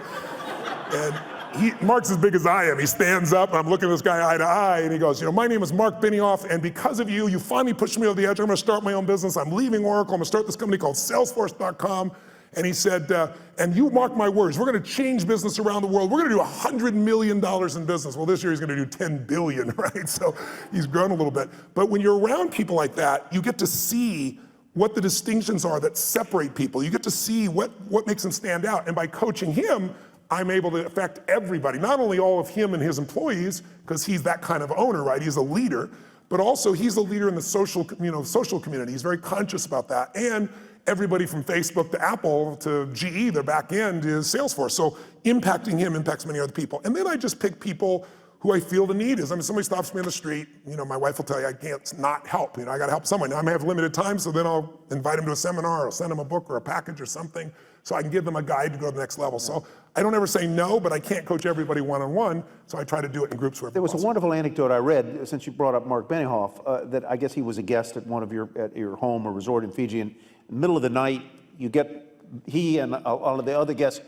And Mark's as big as I am. He stands up, and I'm looking at this guy eye to eye, and he goes, my name is Mark Benioff, and because of you finally pushed me over the edge. I'm gonna start my own business. I'm leaving Oracle. I'm gonna start this company called Salesforce.com. And he said, and you mark my words, we're gonna change business around the world. We're gonna do $100 million in business. Well, this year he's gonna do 10 billion, right? So he's grown a little bit. But when you're around people like that, you get to see what the distinctions are that separate people. You get to see what makes them stand out. And by coaching him, I'm able to affect everybody, not only all of him and his employees, because he's that kind of owner, right? He's a leader, but also he's a leader in the social community. He's very conscious about that. And everybody from Facebook to Apple to GE, their back end is Salesforce. So impacting him impacts many other people. And then I just pick people who I feel the need is. I mean, somebody stops me on the street, my wife will tell you I can't not help. I gotta help someone. Now I may have limited time, so then I'll invite him to a seminar or send him a book or a package or something. so I can give them a guide to go to the next level. So I don't ever say no, but I can't coach everybody one-on-one, so I try to do it in groups where There was a wonderful anecdote I read, since you brought up Mark Benioff, that I guess he was a guest at at your home or resort in Fiji, and in the middle of the night, he and all of the other guests,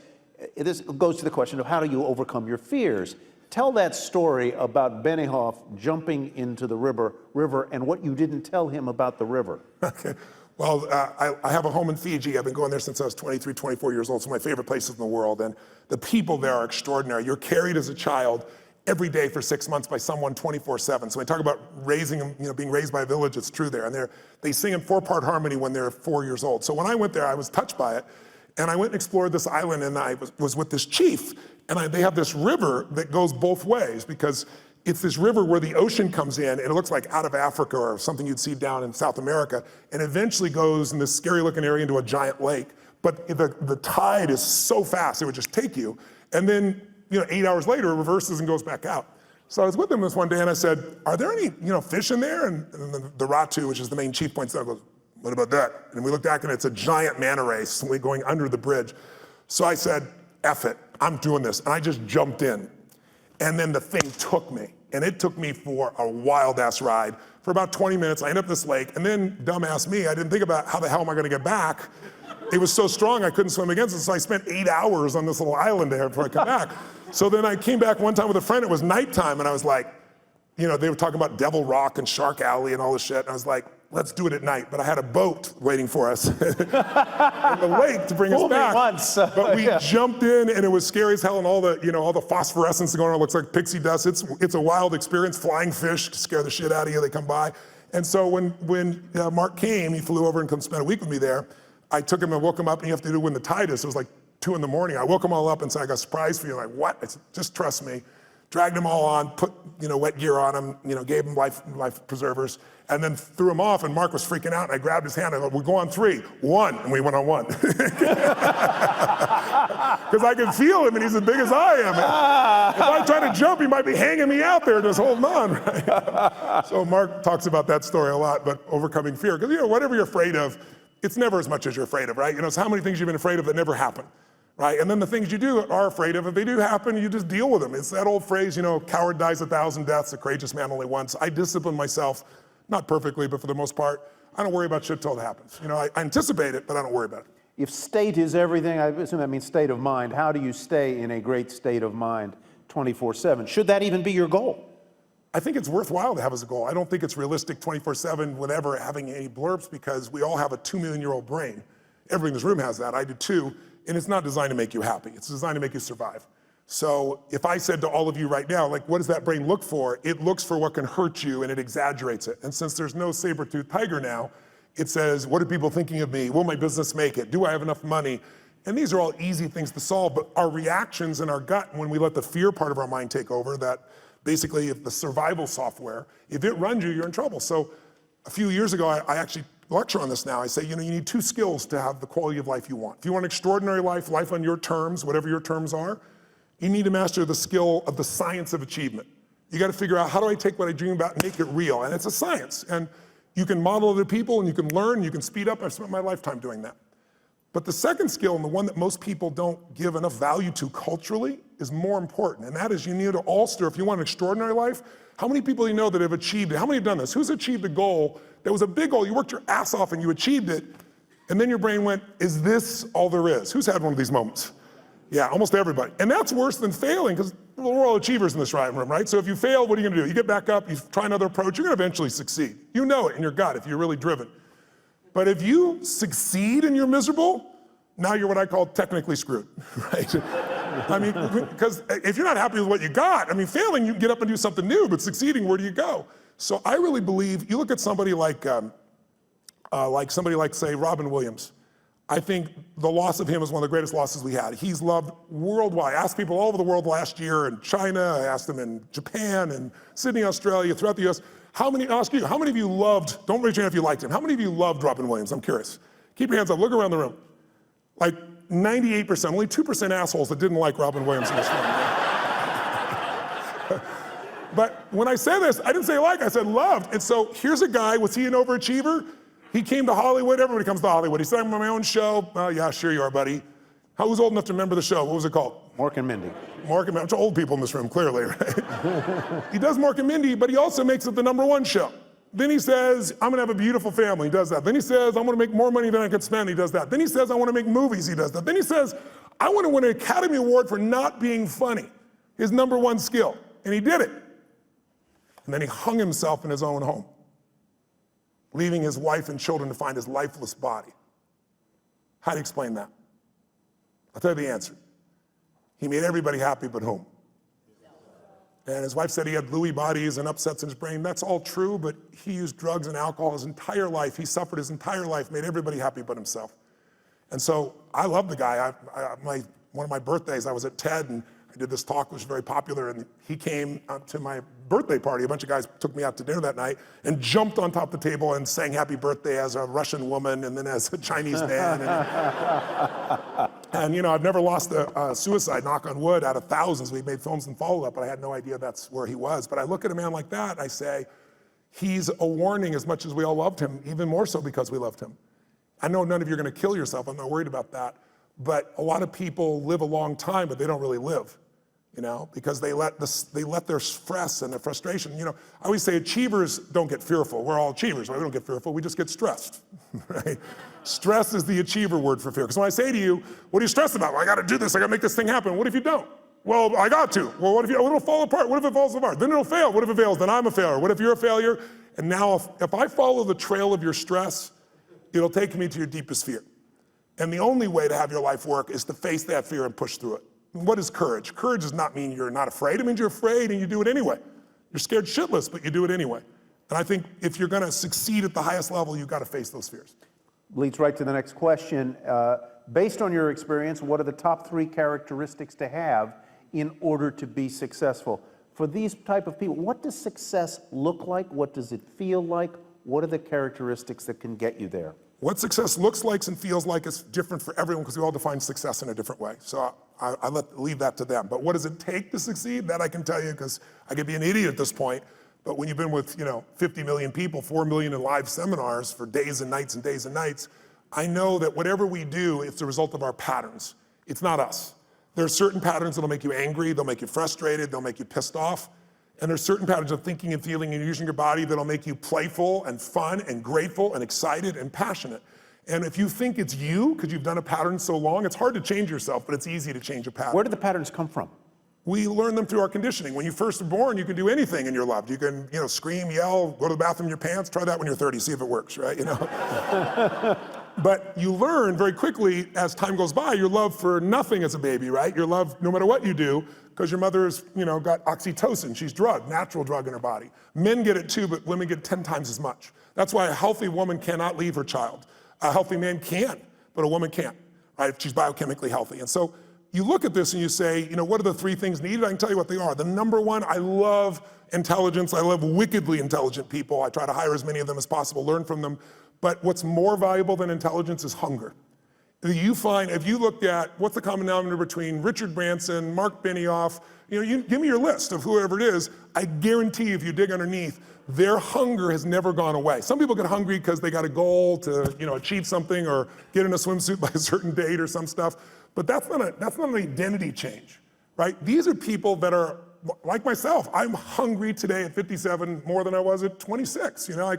this goes to the question of how do you overcome your fears? Tell that story about Benioff jumping into the river and what you didn't tell him about the river. Okay. Well, I have a home in Fiji. I've been going there since I was 23, 24 years old. It's one of my favorite places in the world. And the people there are extraordinary. You're carried as a child every day for 6 months by someone 24/7. So when I talk about raising them, being raised by a village, it's true there. And they sing in 4-part harmony when they're 4 years old. So when I went there, I was touched by it. And I went and explored this island, and I was with this chief. And they have this river that goes both ways, because it's this river where the ocean comes in, and it looks like out of Africa or something you'd see down in South America, and eventually goes in this scary looking area into a giant lake. But the tide is so fast, it would just take you. And then 8 hours later, it reverses and goes back out. So I was with him this one day, and I said, are there any fish in there? And the Ratu, which is the main chief, points out, goes, what about that? And we looked back, and it's a giant manta ray going under the bridge. So I said, F it, I'm doing this. And I just jumped in. And then the thing took me. And it took me for a wild ass ride. For about 20 minutes, I ended up this lake. And then, dumbass me, I didn't think about how the hell am I gonna get back. It was so strong I couldn't swim against it. So I spent 8 hours on this little island there before I came back. So then I came back one time with a friend. It was nighttime, and I was like, they were talking about Devil Rock and Shark Alley and all this shit. And I was like, let's do it at night. But I had a boat waiting for us in the lake to bring us back. But we jumped in, and it was scary as hell, and all the phosphorescence going on. It looks like pixie dust. It's a wild experience. Flying fish scare the shit out of you. They come by. And so when Mark came, he flew over and come spend a week with me there. I took him and woke him up, and you have to do it when the tide is. So it was like 2 in the morning. I woke them all up and said, I got a surprise for you. I'm like, what? I said, just trust me. Dragged them all on, put wet gear on them, gave them life preservers, and then threw them off. And Mark was freaking out, and I grabbed his hand. I go, we'll go on 3, 1, and we went on 1. Because I could feel him, and he's as big as I am. If I try to jump, he might be hanging me out there, just holding on. Right? So Mark talks about that story a lot, but overcoming fear, because whatever you're afraid of, it's never as much as you're afraid of, right? So how many things you've been afraid of that never happen? Right? And then the things you are afraid of, if they do happen, you just deal with them. It's that old phrase, coward dies 1,000 deaths, a courageous man only once. I discipline myself, not perfectly, but for the most part, I don't worry about shit till it happens. I anticipate it, but I don't worry about it. If state is everything, I assume that means state of mind. How do you stay in a great state of mind 24/7? Should that even be your goal? I think it's worthwhile to have as a goal. I don't think it's realistic 24/7 whenever having any blurbs, because we all have a 2-million-year-old brain. Everybody in this room has that. I do too. And it's not designed to make you happy. It's designed to make you survive. So if I said to all of you right now, what does that brain look for? It looks for what can hurt you, and it exaggerates it. And since there's no saber-toothed tiger now, it says, what are people thinking of me? Will my business make it? Do I have enough money? And these are all easy things to solve, but our reactions in our gut, when we let the fear part of our mind take over, that basically if the survival software, if it runs you, you're in trouble. So a few years ago, I actually lecture on this now. I say, you need 2 skills to have the quality of life you want. If you want an extraordinary life on your terms, whatever your terms are, you need to master the skill of the science of achievement. You got to figure out, how do I take what I dream about and make it real? And it's a science. And you can model other people, and you can learn, you can speed up. I've spent my lifetime doing that. But the second skill, and the one that most people don't give enough value to culturally, is more important. And that is, you need to alter, if you want an extraordinary life, how many people you know that have achieved it? How many have done this? Who's achieved a goal that was a big goal? You worked your ass off and you achieved it, and then your brain went, is this all there is? Who's had one of these moments? Yeah, almost everybody. And that's worse than failing, because we're all achievers in this room, right? So if you fail, what are you gonna do? You get back up, you try another approach, you're gonna eventually succeed. You know it in your gut if you're really driven. But if you succeed and you're miserable, now you're what I call technically screwed, right? I mean, because if you're not happy with what you got, failing, you can get up and do something new, but succeeding, where do you go? So I really believe, you look at somebody like say, Robin Williams. I think the loss of him is one of the greatest losses we had. He's loved worldwide. I asked people all over the world last year, in China, I asked them in Japan, and Sydney, Australia, throughout the US, I'll ask you, how many of you loved, don't raise your hand if you liked him, how many of you loved Robin Williams? I'm curious. Keep your hands up, look around the room. 98%, only 2% assholes that didn't like Robin Williams in this room. But when I say this, I didn't say like, I said loved. And so here's a guy, was he an overachiever? He came to Hollywood, everybody comes to Hollywood. He said, I'm on my own show. Oh yeah, sure you are, buddy. Who's old enough to remember the show? What was it called? Mork and Mindy. Mork and Mindy. Bunch of old people in this room, clearly, right? He does Mork and Mindy, but he also makes it the #1 show. Then he says, I'm gonna have a beautiful family, he does that. Then he says, I wanna make more money than I could spend, he does that. Then he says, I wanna make movies, he does that. Then he says, I wanna win an Academy Award for not being funny, his #1 skill. And he did it. And then he hung himself in his own home, leaving his wife and children to find his lifeless body. How do you explain that? I'll tell you the answer. He made everybody happy but whom? And his wife said he had Lewy bodies and upsets in his brain. That's all true, but he used drugs and alcohol his entire life. He suffered his entire life, made everybody happy but himself. And so I love the guy. One of my birthdays, I was at TED and I did this talk, which was very popular, and he came to my birthday party. A bunch of guys took me out to dinner that night and jumped on top of the table and sang happy birthday as a Russian woman and then as a Chinese man. And I've never lost a suicide, knock on wood, out of thousands. We've made films and follow-up, but I had no idea that's where he was. But I look at a man like that, and I say, he's a warning as much as we all loved him, even more so because we loved him. I know none of you are gonna kill yourself, I'm not worried about that. But a lot of people live a long time, but they don't really live, because they let their stress and their frustration, I always say achievers don't get fearful. We're all achievers, right? We don't get fearful, we just get stressed, right? Stress is the achiever word for fear. Because when I say to you, what are you stressed about? Well, I gotta do this, I gotta make this thing happen. What if you don't? Well, I got to. Well, what if it'll fall apart? What if it falls apart? Then it'll fail. What if it fails? Then I'm a failure. What if you're a failure? And now if I follow the trail of your stress, it'll take me to your deepest fear. And the only way to have your life work is to face that fear and push through it. And what is courage? Courage does not mean you're not afraid. It means you're afraid and you do it anyway. You're scared shitless, but you do it anyway. And I think if you're gonna succeed at the highest level, you've gotta face those fears. Leads right to the next question. Based on your experience, what are the top 3 characteristics to have in order to be successful? For these type of people, what does success look like? What does it feel like? What are the characteristics that can get you there? What success looks like and feels like is different for everyone because we all define success in a different way. So I leave that to them. But what does it take to succeed? That I can tell you because I could be an idiot at this point. But when you've been with 50 million people, 4 million in live seminars for days and nights and days and nights, I know that whatever we do, it's the result of our patterns. It's not us. There are certain patterns that'll make you angry, they'll make you frustrated, they'll make you pissed off. And there's certain patterns of thinking and feeling and using your body that'll make you playful and fun and grateful and excited and passionate. And if you think it's you, because you've done a pattern so long, it's hard to change yourself, but it's easy to change a pattern. Where do the patterns come from? We learn them through our conditioning. When you first are born, you can do anything and you're loved. You can, scream, yell, go to the bathroom in your pants. Try that when you're 30, see if it works, right? But you learn very quickly as time goes by, you're loved for nothing as a baby, right? You're loved no matter what you do, because your mother's, got oxytocin. She's drugged, natural drug in her body. Men get it too, but women get 10 times as much. That's why a healthy woman cannot leave her child. A healthy man can, but a woman can't, right? If she's biochemically healthy. And so you look at this and you say, what are the 3 things needed? I can tell you what they are. The #1, I love intelligence. I love wickedly intelligent people. I try to hire as many of them as possible, learn from them. But what's more valuable than intelligence is hunger. You find, if you looked at what's the common denominator between Richard Branson, Mark Benioff, you give me your list of whoever it is, I guarantee if you dig underneath, their hunger has never gone away. Some people get hungry because they got a goal to achieve something or get in a swimsuit by a certain date or some stuff, but that's not an identity change, right? These are people that are like myself. I'm hungry today at 57 more than I was at 26. I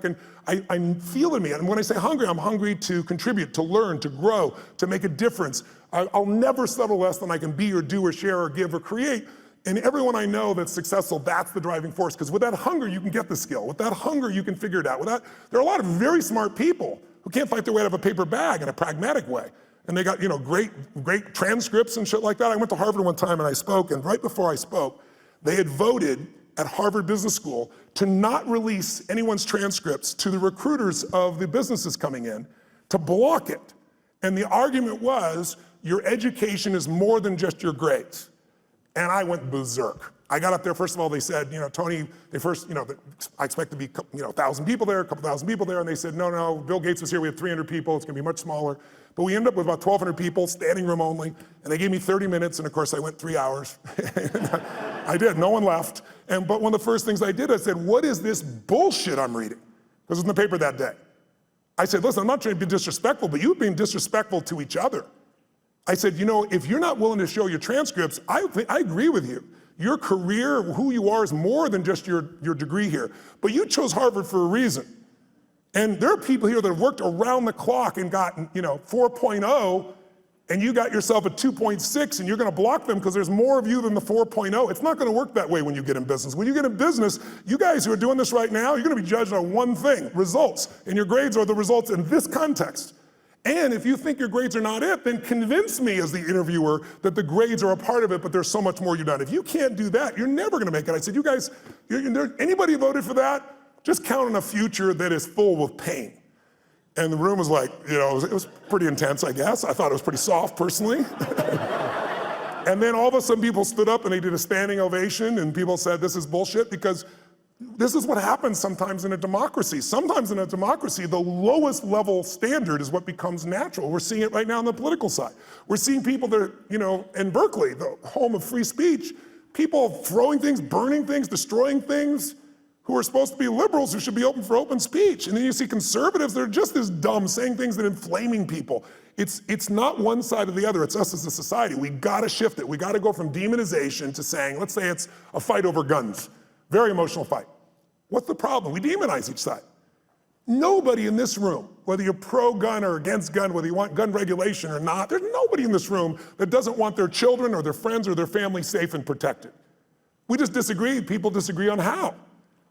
feel in me. And when I say hungry, I'm hungry to contribute, to learn, to grow, to make a difference. I'll never settle less than I can be or do or share or give or create. And everyone I know that's successful, that's the driving force. Because with that hunger, you can get the skill. With that hunger, you can figure it out. There are a lot of very smart people who can't fight their way out of a paper bag in a pragmatic way. And they got great transcripts and shit like that. I went to Harvard one time and I spoke, and right before I spoke, they had voted at Harvard Business School to not release anyone's transcripts to the recruiters of the businesses coming in, to block it. And the argument was, your education is more than just your grades. And I went berserk. I got up there, first of all, they said, Tony, I expect to be, 1,000 people there, a couple thousand people there, and they said, no, Bill Gates was here, we have 300 people, it's gonna be much smaller. But we ended up with about 1,200 people, standing room only, and they gave me 30 minutes, and of course I went 3 hours. I did, no one left. But one of the first things I did, I said, what is this bullshit I'm reading? Because it was in the paper that day. I said, listen, I'm not trying to be disrespectful, but you've been disrespectful to each other. I said, if you're not willing to show your transcripts, I agree with you. Your career, who you are, is more than just your degree here. But you chose Harvard for a reason. And there are people here that have worked around the clock and gotten, 4.0, and you got yourself a 2.6, and you're gonna block them because there's more of you than the 4.0. It's not gonna work that way when you get in business. When you get in business, you guys who are doing this right now, you're gonna be judged on one thing, results. And your grades are the results in this context. And if you think your grades are not it, then convince me as the interviewer that the grades are a part of it, but there's so much more you've done. If you can't do that, you're never gonna make it. I said, you guys, anybody voted for that? Just count on a future that is full with pain. And the room was like, it was pretty intense, I guess. I thought it was pretty soft, personally. And then all of a sudden people stood up and they did a standing ovation, and people said, this is bullshit, because this is what happens sometimes in a democracy. Sometimes in a democracy, the lowest level standard is what becomes natural. We're seeing it right now on the political side. We're seeing people that are, in Berkeley, the home of free speech, people throwing things, burning things, destroying things, who are supposed to be liberals, who should be open for open speech. And then you see conservatives that are just as dumb, saying things that are inflaming people. It's not one side or the other, it's us as a society. We gotta shift it. We gotta go from demonization to saying, let's say it's a fight over guns. Very emotional fight. What's the problem? We demonize each side. Nobody in this room, whether you're pro-gun or against gun, whether you want gun regulation or not, there's nobody in this room that doesn't want their children or their friends or their family safe and protected. We just disagree. People disagree on how.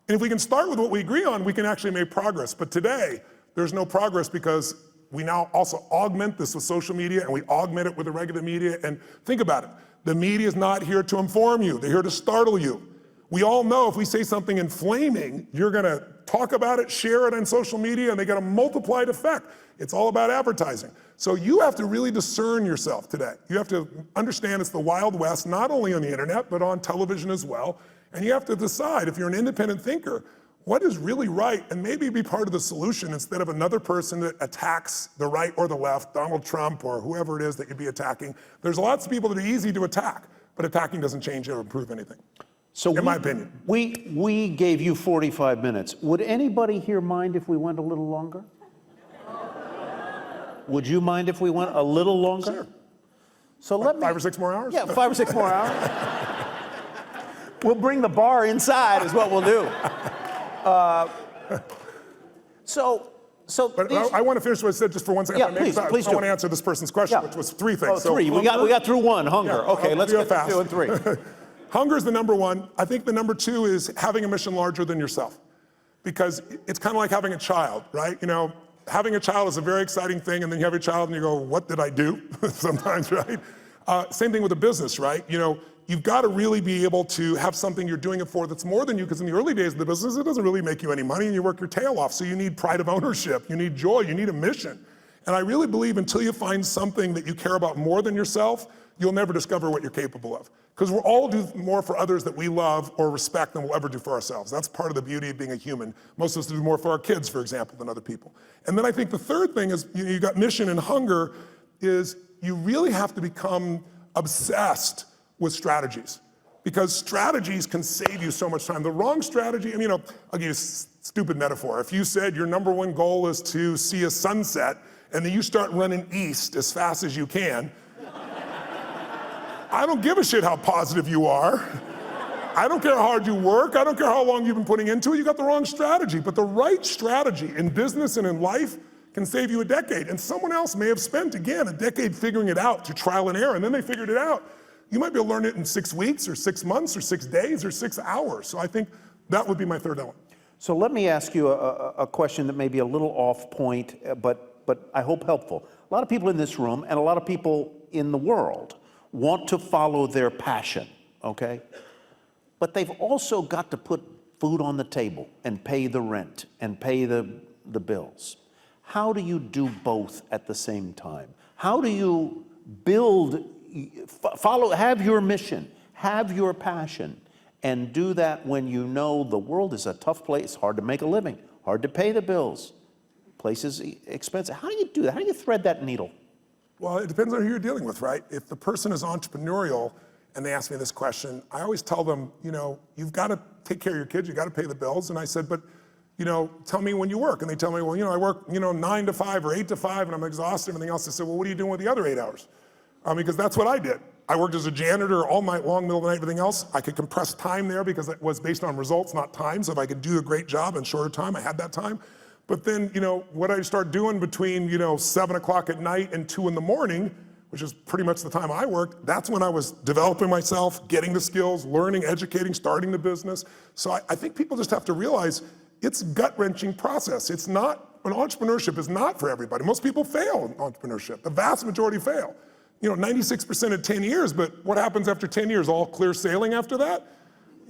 And if we can start with what we agree on, we can actually make progress. But today, there's no progress because we now also augment this with social media, and we augment it with the regular media. And think about it. The media is not here to inform you. They're here to startle you. We all know if we say something inflaming, you're gonna talk about it, share it on social media, and they get a multiplied effect. It's all about advertising. So you have to really discern yourself today. You have to understand it's the Wild West, not only on the internet, but on television as well. And you have to decide, if you're an independent thinker, what is really right, and maybe be part of the solution instead of another person that attacks the right or the left, Donald Trump or whoever it is that you'd be attacking. There's lots of people that are easy to attack, but attacking doesn't change or improve anything, in my opinion. We gave you 45 minutes. Would anybody here mind if we went a little longer? Would you mind if we went a little longer? Sure. So let me, 5 or 6 more hours? Yeah, 5 or 6 more hours. We'll bring the bar inside is what we'll do. But I want to finish what I said just for 1 second. Yeah, please do. I want to answer this person's question, which was 3 things. Oh, 3. We got through 1, hunger. Yeah, okay, let's get fast. to 2 and 3. Hunger is the number 1. I think the number 2 is having a mission larger than yourself. Because it's kind of like having a child, right? Having a child is a very exciting thing, and then you have your child and you go, what did I do? Sometimes, right? Same thing with a business, right? You've got to really be able to have something you're doing it for that's more than you, because in the early days of the business, it doesn't really make you any money and you work your tail off. So you need pride of ownership, you need joy, you need a mission. And I really believe until you find something that you care about more than yourself, you'll never discover what you're capable of. Because we'll all do more for others that we love or respect than we'll ever do for ourselves. That's part of the beauty of being a human. Most of us do more for our kids, for example, than other people. And then I think the third thing is, you got mission and hunger, is you really have to become obsessed with strategies, because strategies can save you so much time. The wrong strategy, I'll give you a stupid metaphor. If you said your number 1 goal is to see a sunset, and then you start running east as fast as you can, I don't give a shit how positive you are. I don't care how hard you work. I don't care how long you've been putting into it. You got the wrong strategy. But the right strategy in business and in life can save you a decade. And someone else may have spent, again, a decade figuring it out through trial and error, and then they figured it out. You might be able to learn it in 6 weeks or 6 months or 6 days or 6 hours. So I think that would be my third element. So let me ask you a question that may be a little off point, but I hope helpful. A lot of people in this room and a lot of people in the world want to follow their passion, okay? But they've also got to put food on the table and pay the rent and pay the bills. How do you do both at the same time? How do you build, have your mission, have your passion, and do that when you know the world is a tough place, hard to make a living, hard to pay the bills, places expensive. How do you do that? How do you thread that needle? Well, it depends on who you're dealing with, right? If the person is entrepreneurial and they ask me this question, I always tell them, you've got to take care of your kids, you got to pay the bills. And I said, but, tell me when you work. And they tell me, well, I work, 9 to 5 or 8 to 5 and I'm exhausted, everything else. I said, well, what are you doing with the other 8 hours? because that's what I did. I worked as a janitor all night long, middle of the night, everything else. I could compress time there because it was based on results, not time. So if I could do a great job in shorter time, I had that time. But then, what I start doing between, 7 o'clock at night and 2 in the morning, which is pretty much the time I worked, that's when I was developing myself, getting the skills, learning, educating, starting the business. So I think people just have to realize it's a gut-wrenching process. It's not, entrepreneurship is not for everybody. Most people fail in entrepreneurship. The vast majority fail. 96% in 10 years, but what happens after 10 years? All clear sailing after that?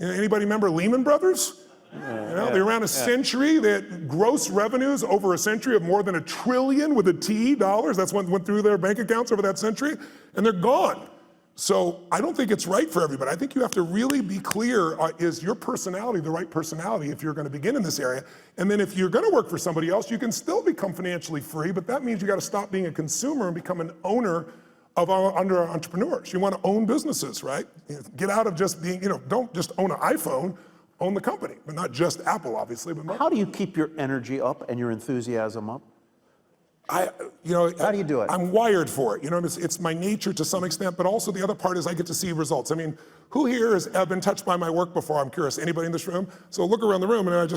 Anybody remember Lehman Brothers? They ran a century. They had gross revenues over a century of more than $1 trillion with a T dollars. That's what went through their bank accounts over that century, and they're gone. So I don't think it's right for everybody. I think you have to really be clear, is your personality the right personality if you're gonna begin in this area? And then if you're gonna work for somebody else, you can still become financially free, but that means you gotta stop being a consumer and become an owner under entrepreneurs. You wanna own businesses, right? Get out of just being, don't just own an iPhone, own the company, but not just Apple, obviously. But how do you keep your energy up and your enthusiasm up? How do you do it? I'm wired for it. It's my nature to some extent, but also the other part is I get to see results. I mean, who here has been touched by my work before? I'm curious. Anybody in this room? So look around the room, and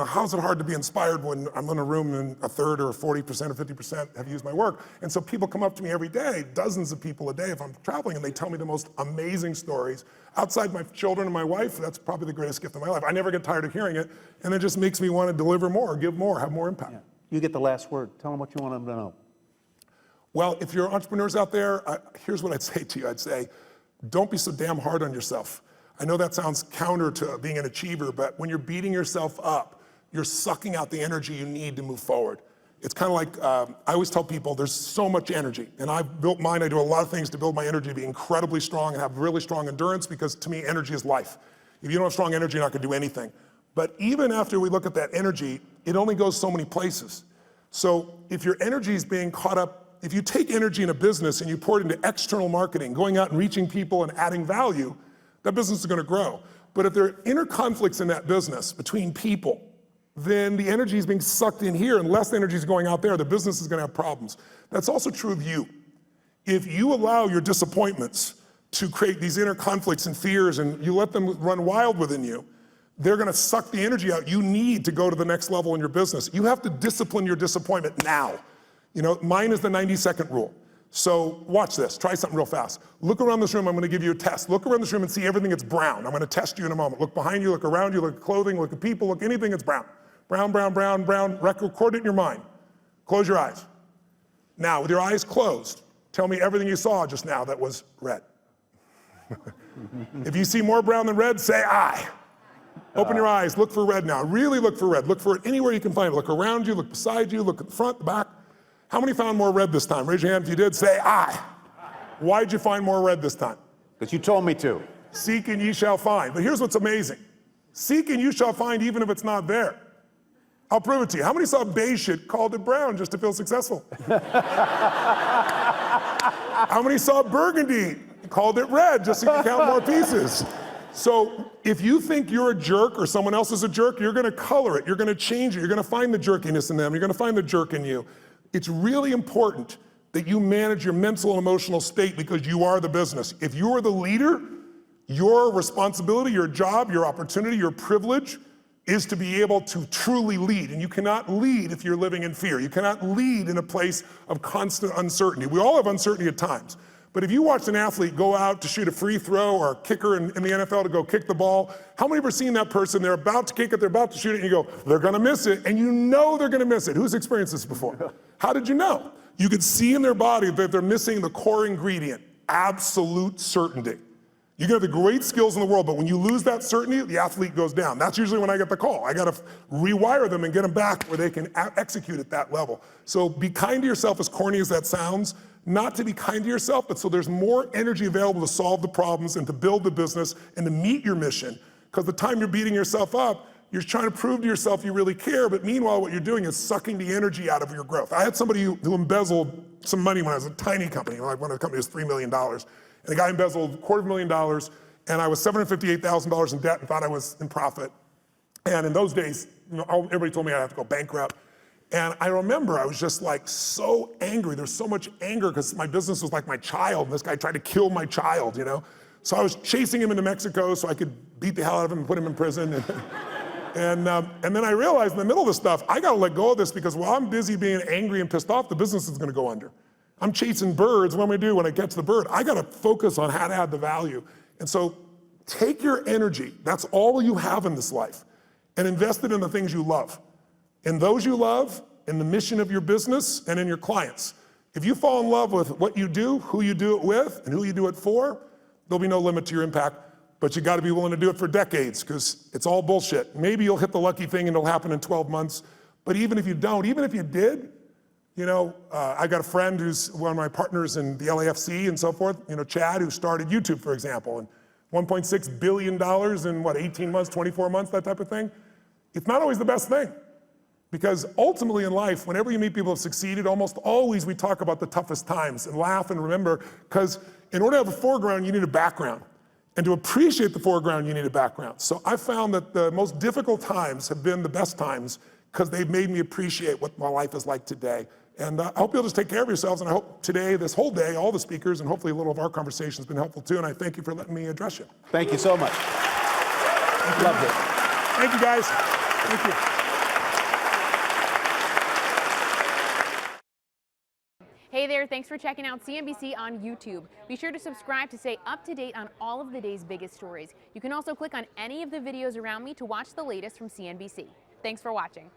how's it hard to be inspired when I'm in a room and a third or 40% or 50% have used my work? And so people come up to me every day, dozens of people a day if I'm traveling, and they tell me the most amazing stories. Outside my children and my wife, that's probably the greatest gift of my life. I never get tired of hearing it, and it just makes me want to deliver more, give more, have more impact. Yeah. You get the last word. Tell them what you want them to know. Well, if you're entrepreneurs out there, here's what I'd say to you. I'd say, don't be so damn hard on yourself. I know that sounds counter to being an achiever, but when you're beating yourself up, you're sucking out the energy you need to move forward. It's kind of like, I always tell people there's so much energy, and I've built mine. I do a lot of things to build my energy to be incredibly strong and have really strong endurance, because to me, energy is life. If you don't have strong energy, you're not gonna do anything. But even after we look at that energy, it only goes so many places. So if your energy is being caught up, if you take energy in a business and you pour it into external marketing, going out and reaching people and adding value, that business is gonna grow. But if there are inner conflicts in that business between people, then the energy is being sucked in here and less energy is going out there, the business is gonna have problems. That's also true of you. If you allow your disappointments to create these inner conflicts and fears and you let them run wild within you, they're gonna suck the energy out you need to go to the next level in your business. You have to discipline your disappointment now. Mine is the 90-second rule. So watch this, try something real fast. Look around this room, I'm gonna give you a test. Look around this room and see everything that's brown. I'm gonna test you in a moment. Look behind you, look around you, look at clothing, look at people, look anything that's brown. Brown, brown, brown, brown, record it in your mind. Close your eyes. Now, with your eyes closed, tell me everything you saw just now that was red. If you see more brown than red, say aye. Open your eyes, look for red now. Really look for red. Look for it anywhere you can find it. Look around you, look beside you, look at the front, the back. How many found more red this time? Raise your hand if you did, say aye. Why'd you find more red this time? Because you told me to. Seek and ye shall find. But here's what's amazing. Seek and you shall find even if it's not there. I'll prove it to you. How many saw beige shit, called it brown just to feel successful? How many saw burgundy, called it red just so you can count more pieces? So if you think you're a jerk or someone else is a jerk, you're gonna color it, you're gonna change it, you're gonna find the jerkiness in them, you're gonna find the jerk in you. It's really important that you manage your mental and emotional state because you are the business. If you are the leader, your responsibility, your job, your opportunity, your privilege is to be able to truly lead. And you cannot lead if you're living in fear. You cannot lead in a place of constant uncertainty. We all have uncertainty at times. But if you watch an athlete go out to shoot a free throw or a kicker in the NFL to go kick the ball, how many have ever seen that person, they're about to kick it, they're about to shoot it, and you go, they're gonna miss it, and you know they're gonna miss it. Who's experienced this before? How did you know? You could see in their body that they're missing the core ingredient, absolute certainty. You can have the great skills in the world, but when you lose that certainty, the athlete goes down. That's usually when I get the call. I gotta rewire them and get them back where they can execute at that level. So be kind to yourself, as corny as that sounds. Not to be kind to yourself, but so there's more energy available to solve the problems and to build the business and to meet your mission. Because the time you're beating yourself up, you're trying to prove to yourself you really care, but meanwhile what you're doing is sucking the energy out of your growth. I had somebody who embezzled some money when I was a tiny company, like when the company was $3 million. And the guy embezzled $250,000, and I was $758,000 in debt and thought I was in profit. And in those days, everybody told me I'd have to go bankrupt. And I remember I was just like so angry. There's so much anger because my business was like my child. And this guy tried to kill my child, you know? So I was chasing him into Mexico so I could beat the hell out of him and put him in prison. And then I realized in the middle of this stuff, I gotta let go of this because while I'm busy being angry and pissed off, the business is gonna go under. I'm chasing birds. What am I do when I catch the bird? I gotta focus on how to add the value. And so take your energy, that's all you have in this life, and invest it in the things you love. In those you love, in the mission of your business, and in your clients. If you fall in love with what you do, who you do it with, and who you do it for, there'll be no limit to your impact. But you gotta be willing to do it for decades, because it's all bullshit. Maybe you'll hit the lucky thing and it'll happen in 12 months, but even if you don't, even if you did, you know, I got a friend who's one of my partners in the LAFC and so forth, you know, Chad, who started YouTube, for example, and $1.6 billion in what, 18 months, 24 months, that type of thing. It's not always the best thing, because ultimately in life, whenever you meet people who have succeeded, almost always we talk about the toughest times and laugh and remember, because in order to have a foreground, you need a background. And to appreciate the foreground, you need a background. So I found that the most difficult times have been the best times because they've made me appreciate what my life is like today. And I hope you'll just take care of yourselves, and I hope today, this whole day, all the speakers, and hopefully a little of our conversation has been helpful too, and I thank you for letting me address you. Thank you so much. Loved it. Thank you, guys. Thank you. Hey there, thanks for checking out CNBC on YouTube. Be sure to subscribe to stay up to date on all of the day's biggest stories. You can also click on any of the videos around me to watch the latest from CNBC. Thanks for watching.